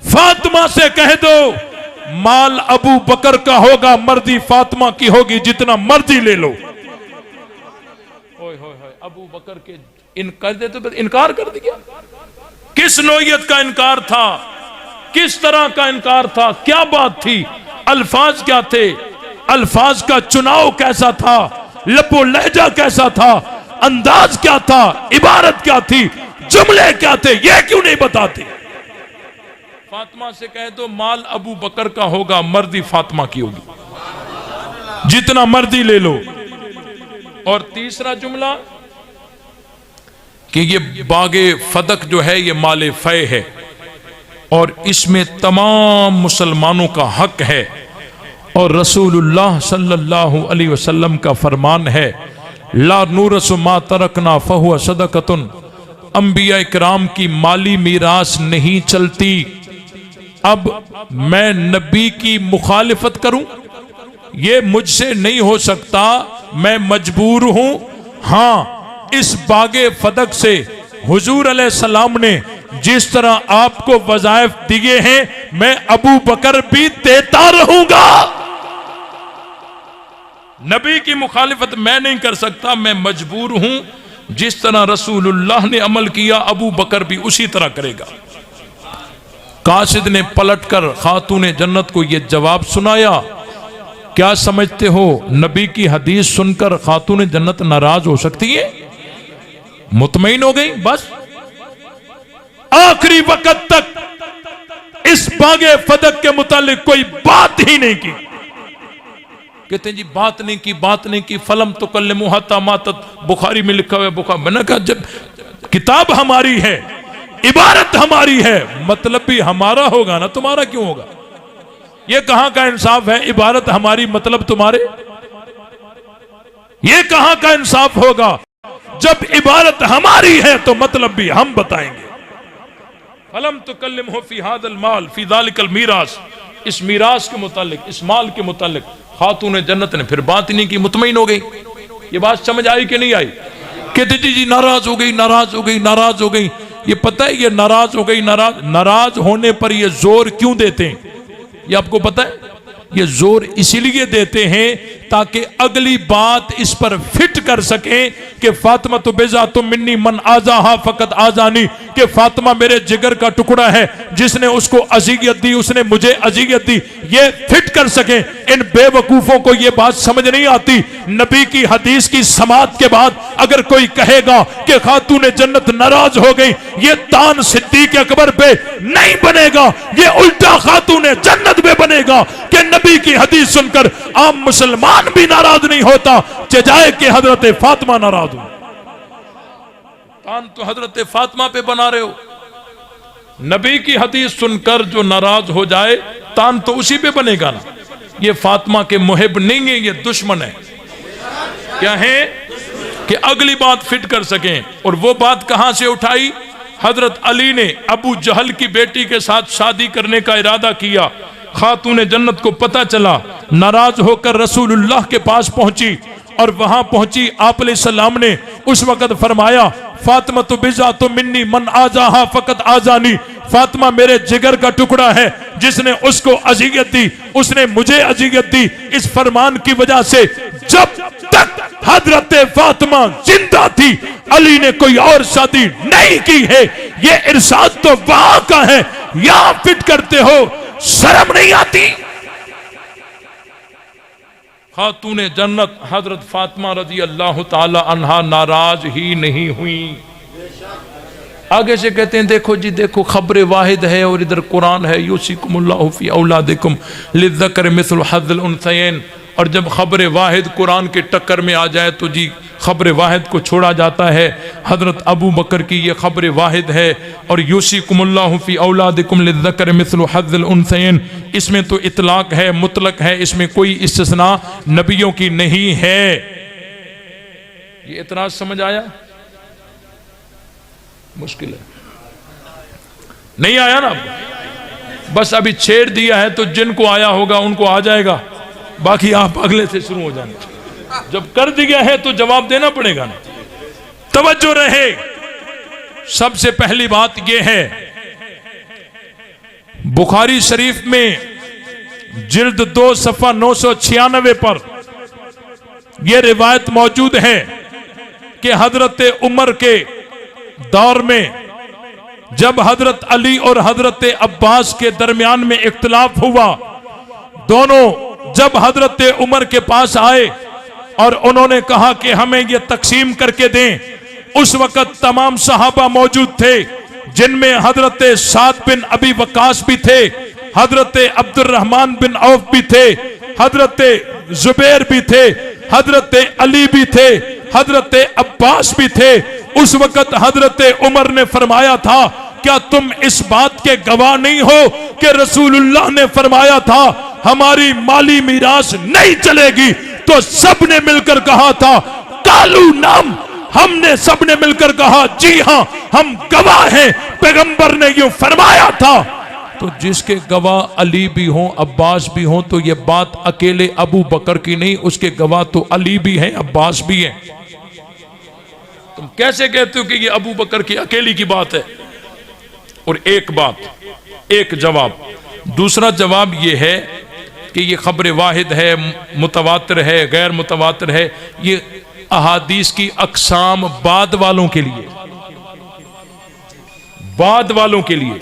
फातिमा से कह दो माल अबू बकर का होगा, मर्जी फातिमा की होगी, जितना मर्जी ले लो। अबू बकर के इनकार देते तो इनकार कर दिया। किस नौयत का इनकार था, किस तरह का इनकार था, क्या बात थी, अल्फाज क्या थे, अल्फाज का चुनाव कैसा था, लबो लहजा कैसा था, अंदाज क्या था, इबारत क्या थी, जुमले क्या थे, ये क्यों नहीं बताते? फातिमा से कह दो माल अबू बकर का होगा, मर्जी फातिमा की होगी, जितना मर्जी ले लो। और तीसरा जुमला कि ये बागे फदक जो है ये माले फै है और इसमें तमाम मुसलमानों का हक है, और रसूलुल्लाह सल्लल्लाहु अलैहि वसल्लम का फरमान है ला नूरसु मा तरकना फहुवा सदकतुन। अंबिया इकराम की माली मीरास नहीं चलती। अब मैं नबी की मुखालिफत करूं, ये मुझसे नहीं हो सकता, मैं मजबूर हूं। हां, इस बागे फदक से हुजूर अलैहिस्सलाम ने जिस तरह आपको वज़ाइफ दिए हैं, मैं अबू बकर भी देता रहूंगा। नबी की मुखालिफत मैं नहीं कर सकता, मैं मजबूर हूं। जिस तरह रसूलुल्लाह ने अमल किया अबू बकर भी उसी तरह करेगा। कासिद ने पलटकर खातून जन्नत को यह जवाब सुनाया। क्या समझते हो, नबी की हदीस सुनकर खातून जन्नत नाराज हो सकती है? मुतमईन हो गई। बस आखिरी वक्त तक इस बागे फदक के मुतालिक कोई बात ही नहीं की। कहते हैं जी बात नहीं की। फलम तो कल मुहता मातत, बुखारी में लिखा हुआ है। बुखारी मैंने कहा जब किताब हमारी है, इबारत हमारी है, मतलब भी हमारा होगा ना, तुम्हारा क्यों होगा? ये कहां का इंसाफ है? इबारत हमारी मतलब तुम्हारे, ये कहां का इंसाफ होगा? जब इबारत हमारी है तो मतलब भी हम बताएंगे। फलम तो कल्लिम हो फी हादल माल फी दालिकल मीरास, इस मीरास के मुतालिक, इस माल के मुतालिक खातून जन्नत ने फिर बात नहीं की, मुतमईन हो गई। ये बात समझ आई कि नहीं आई? कहते जी नाराज हो गई। ये पता है ये नाराज हो गई, नाराज होने पर ये जोर क्यों देते हैं? ये आपको पता है? ये जोर इसीलिए देते हैं ताकि अगली बात इस पर फिट कर सके कि फातिमा तो बेजा तुम मिन्नी मन आजा फकत आजानी, कि फातिमा मेरे जिगर का टुकड़ा है, जिसने उसको अज़ियत दी उसने मुझे अज़ियत दी। ये फिट कर सके। इन बेवकूफों को ये बात समझ नहीं आती। नबी की हदीस की समात के बाद अगर कोई कहेगा कि खातून जन्नत नाराज हो गई, ये तान सिद्दीक अकबर पे नहीं बनेगा, ये उल्टा खातून जन्नत पे बनेगा कि नबी की हदीस सुनकर आम मुसलमान भी नाराज नहीं होता, चजाए कि हजरत फातिमा नाराज हो। तान तो हजरत फातिमा पे बना रहे हो। नबी की हदीस सुनकर जो नाराज हो जाए, तान तो उसी पे बनेगा ना। ये फातिमा के मुहिब नहीं है, ये दुश्मन है। क्या है कि अगली बात फिट कर सकें। और वो बात कहां से उठाई? हजरत अली ने अबू जहल की बेटी के साथ शादी करने का इरादा किया। खातून जन्नत को पता चला, नाराज होकर रसूलुल्लाह के पास पहुंची और वहां पहुंची आप सलाम ने उस वक्त फरमाया, फातिमा तो बिजा तो मिन्नी मन आजा फकत आजानी, फातिमा मेरे जिगर का टुकड़ा है, जिसने उसको अज़ियत दी उसने मुझे अज़ियत दी। इस फरमान की वजह से जब तक हजरत फातिमा जिंदा थी, अली ने कोई और शादी नहीं की है। ये इरशाद तो वहां का है, यहां फिट करते हो, शर्म नहीं आती? खातून जन्नत हजरत फातिमा रजी अल्लाह ताला अन्हा नाराज ही नहीं हुई। आगे से कहते हैं देखो जी देखो, खबर वाहिद है और इधर कुरान है, यूसिकुमुल्लाहु फी औलादिकुम लिज़्ज़करि मिस्लु हज़्ज़िल उन्सयैन। और जब खबर वाहिद कुरान के टक्कर में आ जाए तो जी खबर वाहिद को छोड़ा जाता है। हजरत अबू बकर की ये खबर वाहिद है। और यूसिकुमुल्लाहु फी औलादिकुम लिज़्ज़करि मिस्लु हज़्ज़िल उन्सयैन, इसमें तो इतलाक है, मुतलक है, इसमें कोई इस्तिस्ना नबियों की नहीं है। ये इतराज समझ आया? मुश्किल है, नहीं आया ना? बस अभी छेड़ दिया है तो जिनको आया होगा उनको आ जाएगा, बाकी आप अगले से शुरू हो जाना। जब कर दिया है तो जवाब देना पड़ेगा ना। तवज्जो रहे। सबसे पहली बात यह है, बुखारी शरीफ में जिल्द 2 सफ़ा 996 पर यह रिवायत मौजूद है कि हजरत उमर के दौर में जब हजरत अली और हजरत अब्बास के दरमियान में इख्तिलाफ हुआ, दोनों जब हजरत उमर के पास आए और उन्होंने कहा कि हमें यह तकसीम करके दें, उस वक्त तमाम सहाबा मौजूद थे, जिनमें हजरत साद बिन अबी वकास भी थे, हजरत अब्दुर्रहमान बिन औफ भी थे, हजरत जुबैर भी थे, हजरत अली भी थे, हजरत अब्बास भी थे। उस वक्त हजरत उमर ने फरमाया था, क्या तुम इस बात के गवाह नहीं हो कि रसूलुल्लाह ने फरमाया था हमारी माली मीरास नहीं चलेगी? तो सबने मिलकर कहा था कालू नाम, हमने सबने मिलकर कहा जी हां हम गवाह हैं, पैगंबर ने यूं फरमाया था। तो जिसके गवाह अली भी हों अब्बास भी हों, तो यह बात अकेले अबू बकर की नहीं, उसके गवाह तो अली भी हैं अब्बास भी हैं। तुम कैसे कहते हो कि यह अबू बकर की अकेली की बात है? और एक बात, एक जवाब। दूसरा जवाब यह है कि यह खबर वाहिद है, मुतवातिर है, गैर मुतवातिर है। ये अहादीस की अक़साम बाद वालों के लिए, बाद वालों के लिए।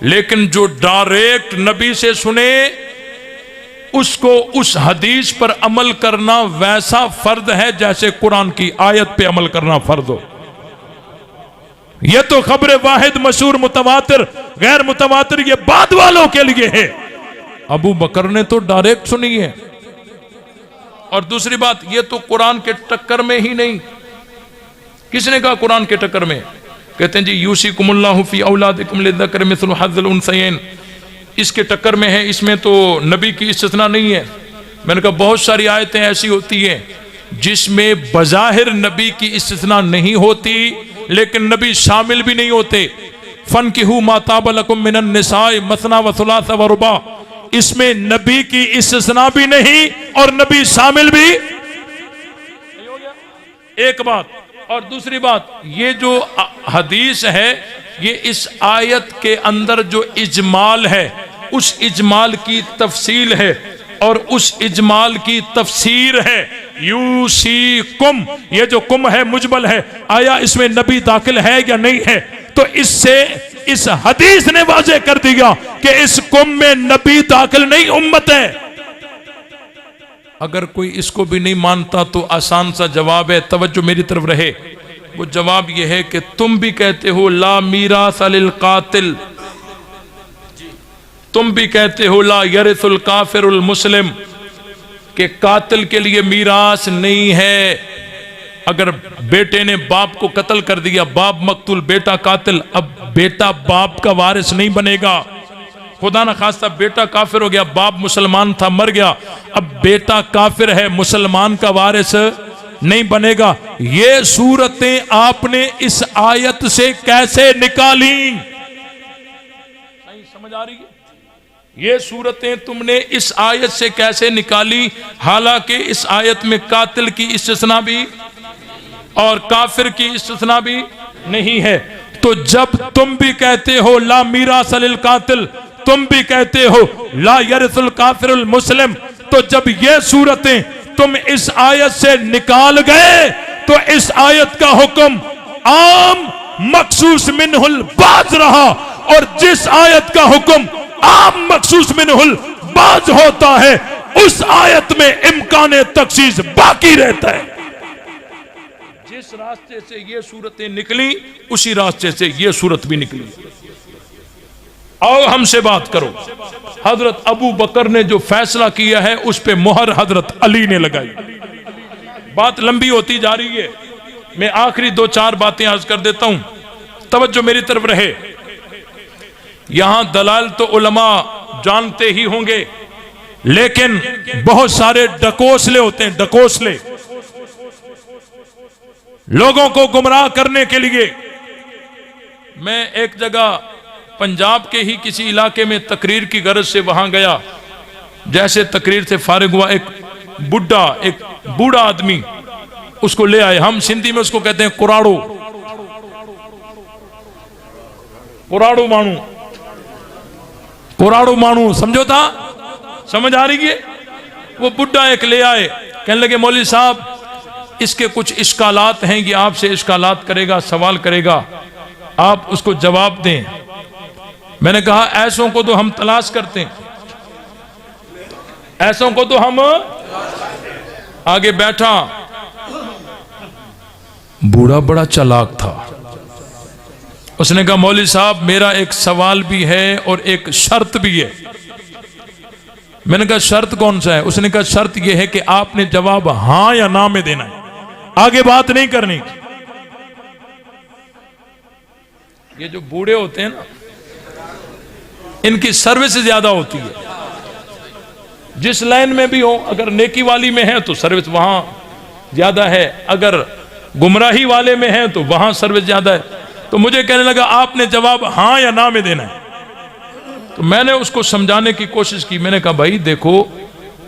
लेकिन जो डायरेक्ट नबी से सुने उसको उस हदीस पर अमल करना वैसा फर्ज है जैसे कुरान की आयत पे अमल करना फर्ज हो। यह तो खबर वाहिद मशहूर मुतवातिर गैर मुतवातिर ये बाद वालों के लिए है। अबू बकर ने तो डायरेक्ट सुनी है। और दूसरी बात, ये तो कुरान के टक्कर में ही नहीं। किसने कहा कुरान के टक्कर में? कहते हैं जी यूसिकुमुल्लाहु फी औलादिकुम लिज़्ज़करि मिस्लु हज़्ज़िल उन्सयैन, इसके टक्कर में है, इसमें तो नबी की इस्तिस्ना नहीं है। मैंने कहा बहुत सारी आयतें ऐसी होती हैं जिसमें बज़ाहिर नबी की इस्तिस्ना नहीं होती लेकिन नबी शामिल भी नहीं होते। फनकिहू मा ताब लकुम मिनन निसाए मसना व सुलासा व रुबा, इसमें नबी की इस्तिस्ना भी नहीं और नबी शामिल भी नहीं हो गया। एक बात। और दूसरी बात, ये जो हदीस है ये इस आयत के अंदर जो इजमाल है उस इजमाल की तफसील है और उस इजमाल की तफसीर है। यूसीकुम, ये जो कुम है मुजमल है, आया इसमें नबी दाखिल है या नहीं है? तो इससे इस हदीस ने वाज़े कर दिया कि इस कुम में नबी दाखिल नहीं, उम्मत है। अगर कोई इसको भी नहीं मानता तो आसान सा जवाब है, तवज्जो मेरी तरफ रहे। वो जवाब यह है कि तुम भी कहते हो ला मीरास लिल कातिल, तुम भी कहते हो ला यरिसुल काफिरुल मुस्लिम, कि कातिल के लिए मीरास नहीं है। अगर बेटे ने बाप को कत्ल कर दिया, बाप मकतूल बेटा कातिल, अब बेटा बाप का वारिस नहीं बनेगा। खुदा ना खास्ता बेटा काफिर हो गया, बाप मुसलमान था मर गया, अब बेटा काफिर है मुसलमान का वारिस नहीं बनेगा। ये सूरतें आपने इस आयत से कैसे निकाली? समझ आ रही है? ये सूरतें तुमने इस आयत से कैसे निकाली? हालांकि इस आयत में कातिल की इस्तिस्ना भी और काफिर की इस्तिस्ना भी नहीं है। तो जब तुम भी कहते हो ला मीरास लिल कातिल, तुम भी कहते हो ला यरिसुल काफिरुल मुस्लिम, तो जब ये सूरतें तुम इस आयत से निकाल गए तो इस आयत का हुक्म आम मखसूस मिनहुल बाज रहा, और जिस आयत का हुक्म आम मखसूस मिनहुल बाज होता है उस आयत में इम्कान तखसीस बाकी रहता है। जिस रास्ते से ये सूरतें निकली उसी रास्ते से ये सूरत भी निकली। आओ हमसे बात करो। हजरत अबू बकर ने जो फैसला किया है उस पे मोहर हजरत अली ने लगाई। बात लंबी होती जा रही है, मैं आखिरी दो चार बातें अर्ज कर देता हूं, तवज्जो मेरी तरफ रहे। यहां दलाल तो उलमा जानते ही होंगे, लेकिन बहुत सारे डकोसले होते हैं, डकोसले लोगों को गुमराह करने के लिए। मैं एक जगह पंजाब के ही किसी इलाके में तकरीर की गरज से वहां गया। जैसे तकरीर से फारिग हुआ, एक बूढ़ा आदमी उसको ले आए। हम सिंधी में उसको कहते हैं कुराड़ो, कुराड़ो मानू, कुराड़ो मानू, समझो था? समझ आ रही है? वो बुढ़ा एक ले आए, कहने लगे मौलवी साहब इसके कुछ इश्कालात हैं, ये आपसे इश्कालात करेगा, सवाल करेगा, आप उसको जवाब दें। मैंने कहा ऐसों को तो हम तलाश करते हैं, ऐसों को तो हम। आगे बैठा बूढ़ा बड़ा चालाक था। उसने कहा मौलवी साहब मेरा एक सवाल भी है और एक शर्त भी है। मैंने कहा शर्त कौन सा है? उसने कहा शर्त यह है कि आपने जवाब हां या ना में देना है, आगे बात नहीं करनी। ये जो बूढ़े होते हैं ना, इनकी सर्विस ज्यादा होती है। जिस लाइन में भी हो, अगर नेकी वाली में है तो सर्विस वहां ज्यादा है, अगर गुमराही वाले में है तो वहां सर्विस ज्यादा है। तो मुझे कहने लगा आपने जवाब हां या ना में देना है। तो मैंने उसको समझाने की कोशिश की। मैंने कहा भाई देखो,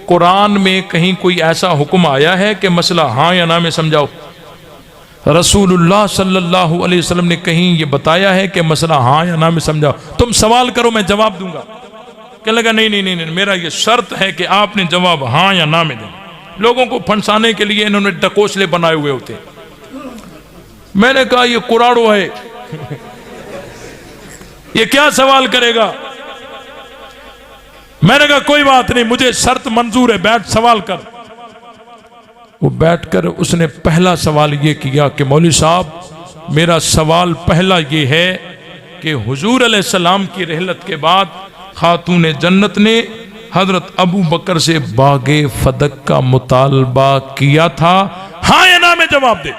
कुरान में कहीं कोई ऐसा हुक्म आया है कि मसला हां या ना में समझाओ? रसूलुल्लाह सल्लल्लाहु अलैहि वसल्लम ने कहीं ये बताया है कि मसला हां या ना में समझाओ? तुम सवाल करो मैं जवाब दूंगा। कहने लगा नहीं नहीं नहीं, मेरा ये शर्त है कि आपने जवाब हां या ना में देना। लोगों को फंसाने के लिए इन्होंने डकोसले बनाए हुए होते। मैंने कहा ये कुराड़ो है ये क्या सवाल करेगा? मैंने कहा कोई बात नहीं, मुझे शर्त मंजूर है, बैठ सवाल कर। वो बैठकर उसने पहला सवाल ये किया कि मौलवी साहब, मेरा सवाल पहला ये है कि हुजूर अलैहिस्सलाम की रहलत के बाद खातून जन्नत ने हजरत अबू बकर से बागे फदक का मुतालबा किया था, हाँ या ना में जवाब दे,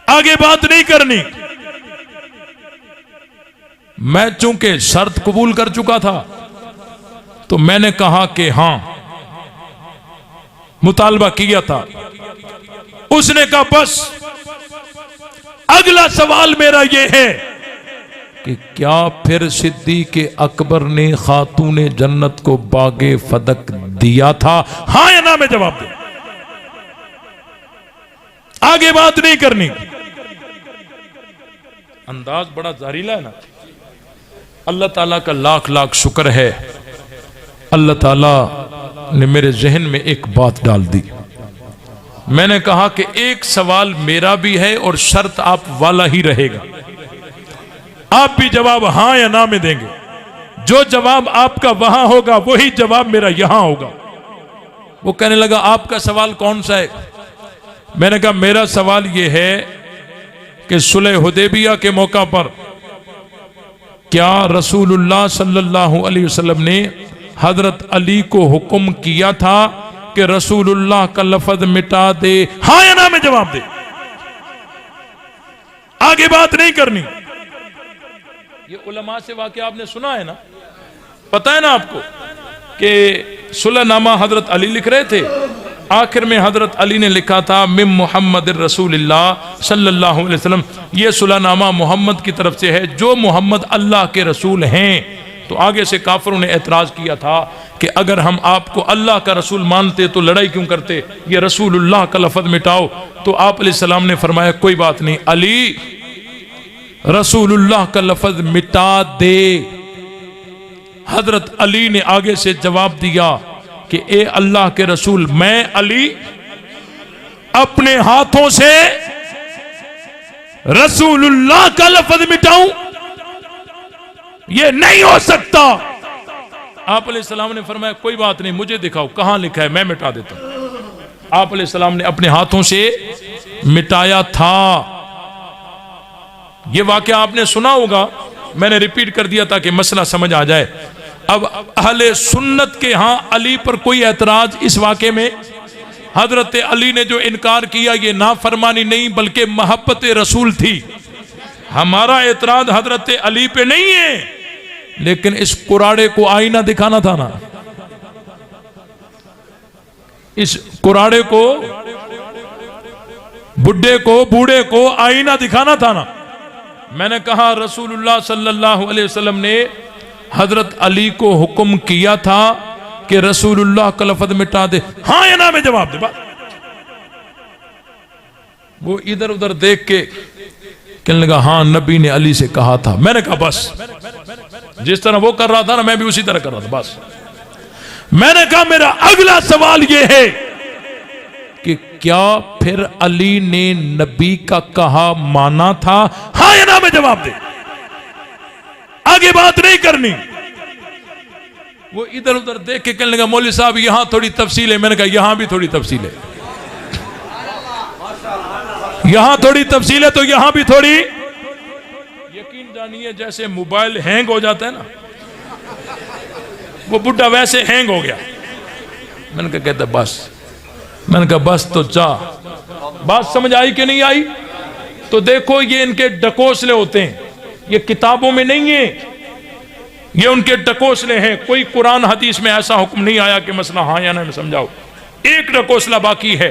आगे बात नहीं करनी। मैं चूंकि शर्त कबूल कर चुका था तो मैंने कहा कि हां मुतालबा किया था। उसने कहा बस अगला सवाल मेरा यह है कि क्या फिर सिद्दीक अकबर ने खातून जन्नत को बागे फदक दिया था, हां या ना में जवाब दे, आगे बात नहीं करनी। अंदाज बड़ा जहरीला है ना। अल्लाह ताला का लाख लाख शुक्र है, अल्लाह ताला ने मेरे जहन में एक बात डाल दी। मैंने कहा कि एक सवाल मेरा भी है और शर्त आप वाला ही रहेगा, आप भी जवाब हां या ना में देंगे। जो जवाब आपका वहां होगा वही जवाब मेरा यहां होगा। वो कहने लगा आपका सवाल कौन सा है? मैंने कहा मेरा सवाल यह है कि सुलह हुदैबिया के मौका पर क्या रसूलुल्लाह सल्लल्लाहु अलैहि वसल्लम ने हजरत अली को हुक्म किया था कि रसूलुल्लाह का लफ्ज मिटा दे, हाँ या ना में जवाब दे, आगे बात नहीं करनी। ये उलमा से वाकया आपने सुना है ना, पता है ना आपको कि सुलहनामा हजरत अली लिख रहे थे, आखिर में हजरत अली ने लिखा था मिम मुहम्मद रसूलुल्लाह सल्लल्लाहु अलैहि वसल्लम, ये सुलहनामा मोहम्मद की तरफ से है जो मोहम्मद अल्लाह के रसूल हैं। तो आगे से काफिरों ने एतराज किया था कि अगर हम आपको अल्लाह का रसूल मानते तो लड़ाई क्यों करते, ये रसूलुल्लाह का लफ्ज मिटाओ। तो आप अलैहिस्सलाम ने फरमाया कोई बात नहीं अली, रसूलुल्लाह का लफ्ज मिटा दे। हजरत अली ने आगे से जवाब दिया कि ए अल्लाह के रसूल, मैं अली अपने हाथों से रसूलुल्लाह का लफ्ज मिटाऊं, यह नहीं हो सकता। आप अलैहिस्सलाम ने फरमाया कोई बात नहीं, मुझे दिखाओ कहां लिखा है, मैं मिटा देता हूं। आप अलैहिस्सलाम ने अपने हाथों से मिटाया था। यह वाकया आपने सुना होगा, मैंने रिपीट कर दिया ताकि मसला समझ आ जाए। अब अहले सुन्नत के यहां अली पर कोई एतराज इस वाक़े में? हजरत अली ने जो इनकार किया ये नाफरमानी नहीं बल्कि मोहब्बत रसूल थी। हमारा एतराज हजरत अली पे नहीं है, लेकिन इस कुराड़े को आईना दिखाना था ना, इस कुराड़े को, बुड्ढे को, बूढ़े को आईना दिखाना था ना। मैंने कहा रसूलुल्लाह सल्लल्लाहु अलैहि वसल्लम ने हजरत अली को हुक्म किया था कि रसूलुल्लाह का लफ्ज मिटा दे, हाँ या ना में जवाब दे। वो इधर उधर देख के कहने लगा हाँ नबी ने अली से कहा था। मैंने कहा बस, जिस तरह वो कर रहा था ना मैं भी उसी तरह कर रहा था, बस। मैंने कहा मेरा अगला सवाल यह है कि क्या फिर अली ने नबी का कहा माना था, हाँ या ना में जवाब दे, आगे बात नहीं करनी। वो इधर उधर देख के कहने लगा मौलवी साहब यहां थोड़ी तफसील है। मैंने कहा यहां भी थोड़ी तफसील है, यहां थोड़ी तफसील है तो यहां भी थोड़ी। यकीन जानिए जैसे मोबाइल हैंग हो जाता है ना, वो बुढ़ा वैसे हैंग हो गया। मैंने कहा कहता बस, मैंने कहा बस तो जा। बात समझ आई कि नहीं आई? तो देखो ये इनके डकोसले होते हैं, ये किताबों में नहीं है, ये उनके डकोसले हैं। कोई कुरान हदीस में ऐसा हुक्म नहीं आया कि मसला हाँ या ना में समझाओ। एक डकोसला बाकी है।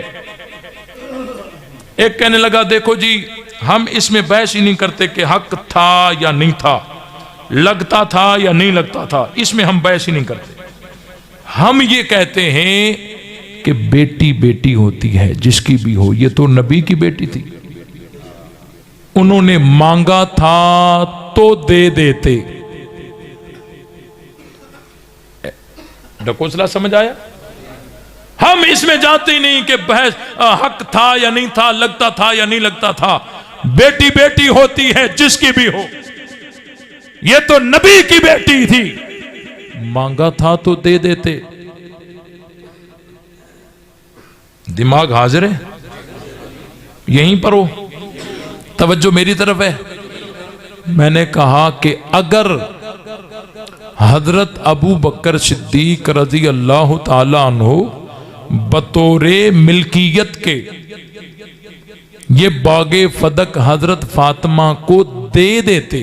एक कहने लगा देखो जी हम इसमें बहस ही नहीं करते कि हक था या नहीं था, लगता था या नहीं लगता था, इसमें हम बहस ही नहीं करते। हम ये कहते हैं कि बेटी बेटी होती है जिसकी भी हो। ये तो नबी की बेटी थी, उन्होंने मांगा था तो दे देते। डकोसला समझ आया? हम इसमें जाते ही नहीं कि बहस हक था या नहीं था, लगता था या नहीं लगता था। बेटी बेटी होती है जिसकी भी हो। ये तो नबी की बेटी थी, मांगा था तो दे देते। दिमाग हाजिर है? यहीं पर हो, तवज्जो मेरी तरफ है। मैंने कहा कि अगर हजरत अबू बकर सिद्दीक रजी अल्लाह ताला अन्हु बतौरे मिल्कियत के ये बागे फदक हजरत फातिमा को दे देते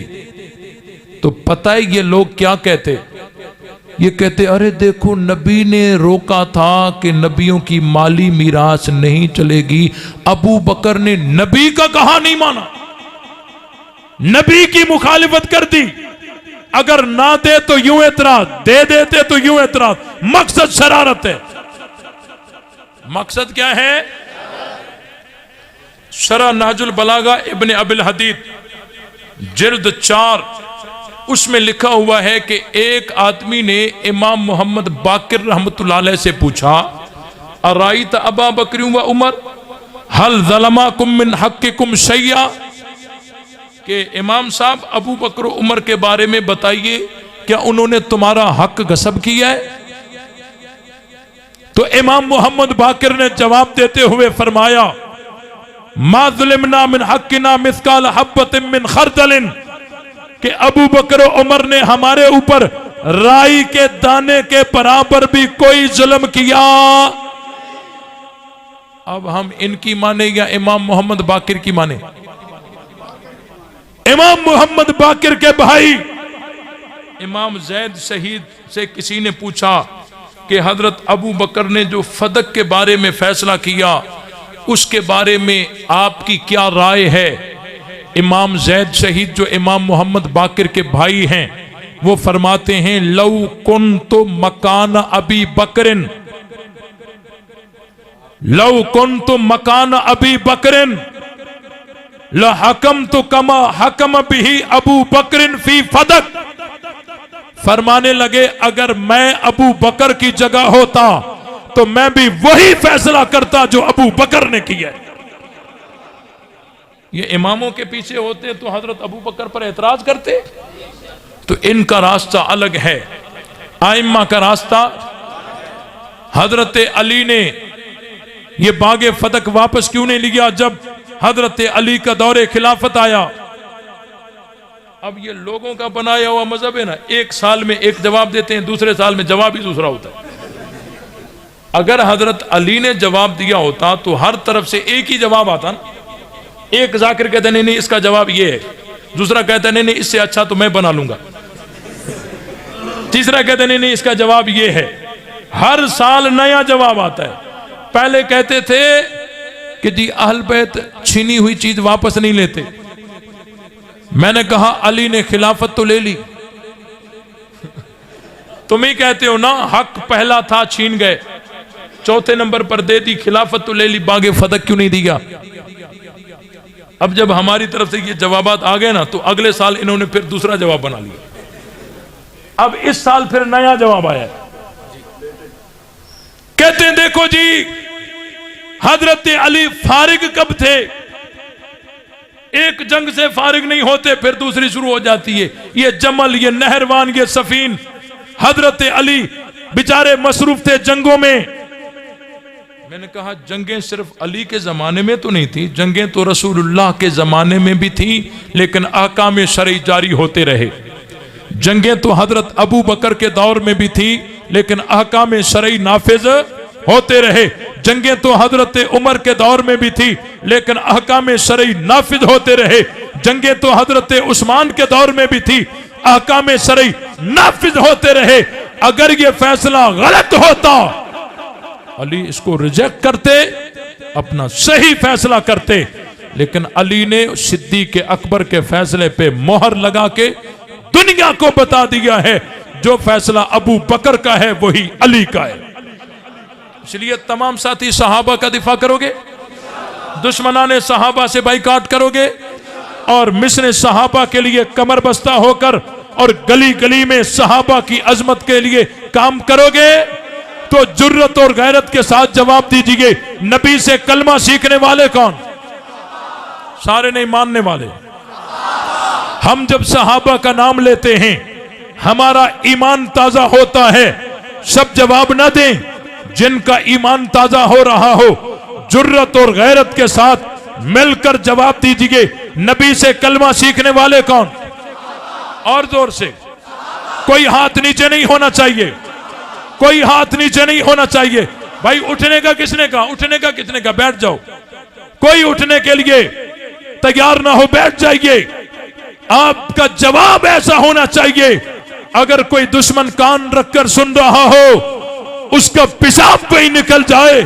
तो पता है ये लोग क्या कहते? ये कहते अरे देखो नबी ने रोका था कि नबियों की माली मीरास नहीं चलेगी, अबू बकर ने नबी का कहा नहीं माना, नबी की मुखालिफत कर दी। अगर ना दे तो यूं एतराज, दे देते तो यूं एतराज। मकसद शरारत है। मकसद क्या है? शरह नाजुल बलागा इब्ने अबिल हदीद जिल्द 4 उसमें लिखा हुआ है कि एक आदमी ने इमाम मोहम्मद बाकिर रहमतुल्लाह अलैह से पूछा, अराईत अबा बकरी व उमर हल ज़लमाकुम मिन हक़्क़िकुम शैया, कि इमाम साहब अबू बकर उमर के बारे में बताइए, क्या उन्होंने तुम्हारा हक गसब किया है? तो इमाम मोहम्मद बाकिर ने जवाब देते हुए फरमाया, मा ज़ुलिमना मिन हक़्क़िना मिस्काल हब्बतिन मिन खरदलिन, कि अबू बकर उमर ने हमारे ऊपर राई के दाने के बराबर भी कोई जुल्म किया। अब हम इनकी माने या इमाम मोहम्मद बाकिर की माने? इमाम मोहम्मद बाकिर के भाई इमाम जैद शहीद से किसी ने पूछा कि हजरत अबू बकर ने जो फदक के बारे में फैसला किया उसके बारे में आपकी क्या राय है? इमाम जैद शहीद जो इमाम मोहम्मद बाकिर के भाई हैं वो फरमाते हैं, लौ कुन्तु मकान अबी बकरिन, लौ कुन्तु मकान अबी बकरिन लहकम तो कमा हकम बिही अबू बकरिन फी फदक। फरमाने लगे अगर मैं अबू बकर की जगह होता तो मैं भी वही फैसला करता जो अबू बकर ने किया। ये इमामों के पीछे होते तो हजरत अबू बकर पर एतराज करते। तो इनका रास्ता अलग है, आइम्मा का रास्ता। हजरत अली ने ये बागे फदक वापस क्यों नहीं लिया जब हजरत अली का दौरे खिलाफत आया? अब ये लोगों का बनाया हुआ मजहब है ना, एक साल में एक जवाब देते हैं, दूसरे साल में जवाब ही दूसरा होता है। अगर हजरत अली ने जवाब दिया होता तो हर तरफ से एक ही जवाब आता ना। एक जाकिर कहते नहीं इसका जवाब ये है, दूसरा कहता नहीं इससे अच्छा तो मैं बना लूंगा, तीसरा कहते नहीं इसका जवाब ये है। हर साल नया जवाब आता है। पहले कहते थे कि जी अहल बैत छीनी हुई चीज वापस नहीं लेते। मैंने कहा अली ने खिलाफत तो ले ली, तुम ही कहते हो ना हक पहला था छीन गए, चौथे नंबर पर दे दी, खिलाफत तो ले ली, बागे फदक क्यों नहीं दिया? अब जब हमारी तरफ से ये जवाबात आ गए ना तो अगले साल इन्होंने फिर दूसरा जवाब बना लिया। अब इस साल फिर नया जवाब आया, कहते हैं देखो जी हजरत अली फारिग कब थे? एक जंग से फारिग नहीं होते फिर दूसरी शुरू हो जाती है। ये जमल, ये नहरवान, ये सफीन। हजरत अली बेचारे मसरूफ थे जंगों में। मैंने कहा जंगें सिर्फ अली के जमाने में तो नहीं थी, जंगें तो रसूलुल्लाह के जमाने में भी थी, लेकिन अहकाम शरई जारी होते रहे। जंगें तो हजरत अबू बकर के दौर में भी थी, लेकिन अहकाम शरई नाफिज होते रहे। जंगें तो हजरत उमर के दौर में भी थी, लेकिन अहकाम शरई नाफिज होते रहे। जंगें तो हजरत उस्मान के दौर में भी थी, अहकाम शरई नाफिज होते रहे। अगर ये फैसला गलत होता अली इसको रिजेक्ट करते, अपना सही फैसला करते, लेकिन अली ने सिद्दीक अकबर के फैसले पे मोहर लगा के दुनिया को बता दिया है जो फैसला अबू बकर का है वही अली का है। इसलिए तमाम साथी सहाबा का दिफा करोगे, दुश्मनाने सहाबा से बाइकाट करोगे और मिस्र सहाबा के लिए कमर बस्ता होकर और गली गली में सहाबा की अजमत के लिए काम करोगे तो जुर्रत और गैरत के साथ जवाब दीजिए, नबी से कलमा सीखने वाले कौन? सारे नहीं मानने वाले। हम जब सहाबा का नाम लेते हैं हमारा ईमान ताजा होता है। सब जवाब न दें, जिनका ईमान ताजा हो रहा हो जुर्रत और गैरत के साथ मिलकर जवाब दीजिए। नबी से कलमा सीखने वाले कौन? और जोर से। कोई हाथ नीचे नहीं होना चाहिए, कोई हाथ नीचे नहीं होना चाहिए। भाई उठने का किसने कहा? उठने का किसने कहा? बैठ जाओ। कोई उठने के लिए तैयार ना हो, बैठ जाइए। आपका जवाब ऐसा होना चाहिए, अगर कोई दुश्मन कान रखकर सुन रहा हो उसका पेशाब कहीं निकल जाए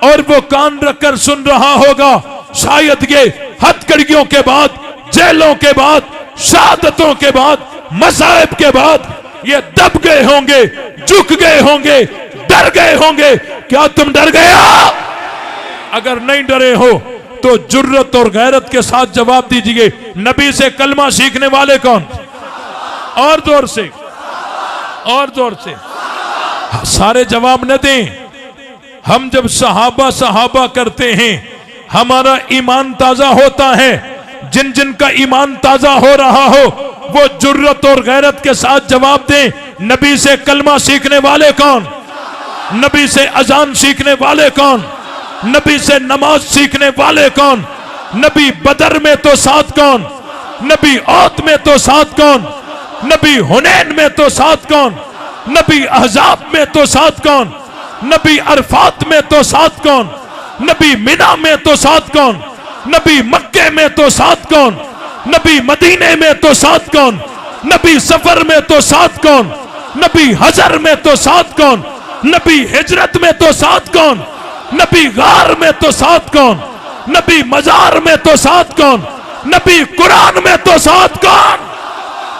और वो कान रखकर सुन रहा होगा, शायद ये हथकड़ियों के बाद, जेलों के बाद, शहादतों के बाद, मसाइब के बाद ये दब गए होंगे, झुक गए होंगे, डर गए होंगे। क्या तुम डर गया? अगर नहीं डरे हो तो जुर्रत और गैरत के साथ जवाब दीजिए। नबी से कलमा सीखने वाले कौन? और जोर से, और जोर से। सारे जवाब न दें। हम जब सहाबा सहाबा करते हैं हमारा ईमान ताजा होता है। जिन जिन का ईमान ताजा हो रहा हो वो जुर्रत और गैरत के साथ जवाब दें। नबी से कलमा सीखने वाले कौन? नबी से अजान सीखने वाले कौन? नबी से नमाज सीखने वाले कौन? नबी बदर में तो साथ कौन? नबी औत में तो साथ कौन? नबी हुनैन में तो साथ कौन? नबी अहजाब में तो साथ कौन? नबी अरफात में तो साथ कौन? नबी मिना में तो साथ कौन? नबी मक्के में तो साथ कौन? नबी मदीने में तो साथ कौन? नबी सफर में तो साथ कौन? नबी हजर में तो साथ कौन? नबी हिजरत में तो साथ कौन? नबी गार में तो साथ कौन? नबी मजार में तो साथ कौन? नबी कुरान में तो साथ कौन?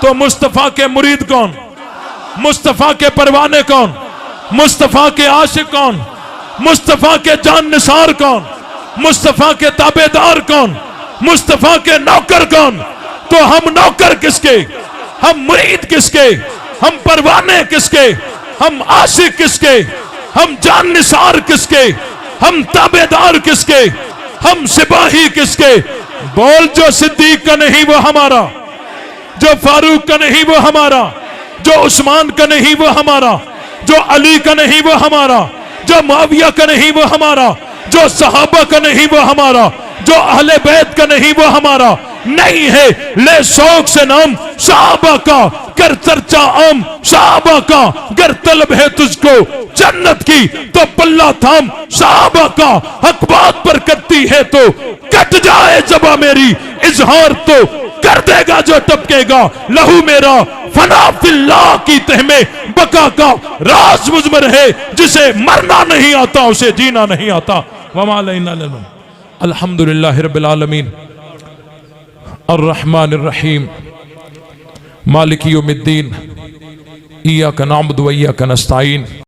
तो मुस्तफा के मुरीद कौन? मुस्तफा के परवाने कौन? मुस्तफा के आशिक कौन? मुस्तफा के जान निसार कौन? मुस्तफा के ताबेदार कौन? मुस्तफा के नौकर कौन? तो हम नौकर किसके? हम मुरीद किसके? हम परवाने किसके? हम आशिक किसके? हम जान निसार किसके? हम ताबेदार किसके? हम सिपाही किसके? बोल। जो सिद्दीक का नहीं वो हमारा, जो फारूक का नहीं वो हमारा, जो उस्मान का नहीं वो हमारा, जो अली का नहीं वो हमारा, जो मुआविया का नहीं वो हमारा, जो सहाबा का नहीं वो हमारा, जो अहले बैत का नहीं वो हमारा। नहीं है ले शौक से नाम सहाबा का, कर चर्चा आम सहाबा का। गर तलब है तुझको जन्नत की तो पल्ला थाम सहाबा का। हक बात पर करती है तो कट जाए जबा मेरी, इजहार तो कर देगा जो टपकेगा। लहू मेरा फना फिल्लाह की तह में बका का राज मुजमर है। जिसे मरना नहीं आता उसे जीना नहीं आता। वमा अलैना अल्हम्दुलिल्लाह रब्बिल आलमीन अर्रहमानिर रहीम मालिक यौमिद्दीन इय्याका नअबुदु व इय्याका नस्तईन।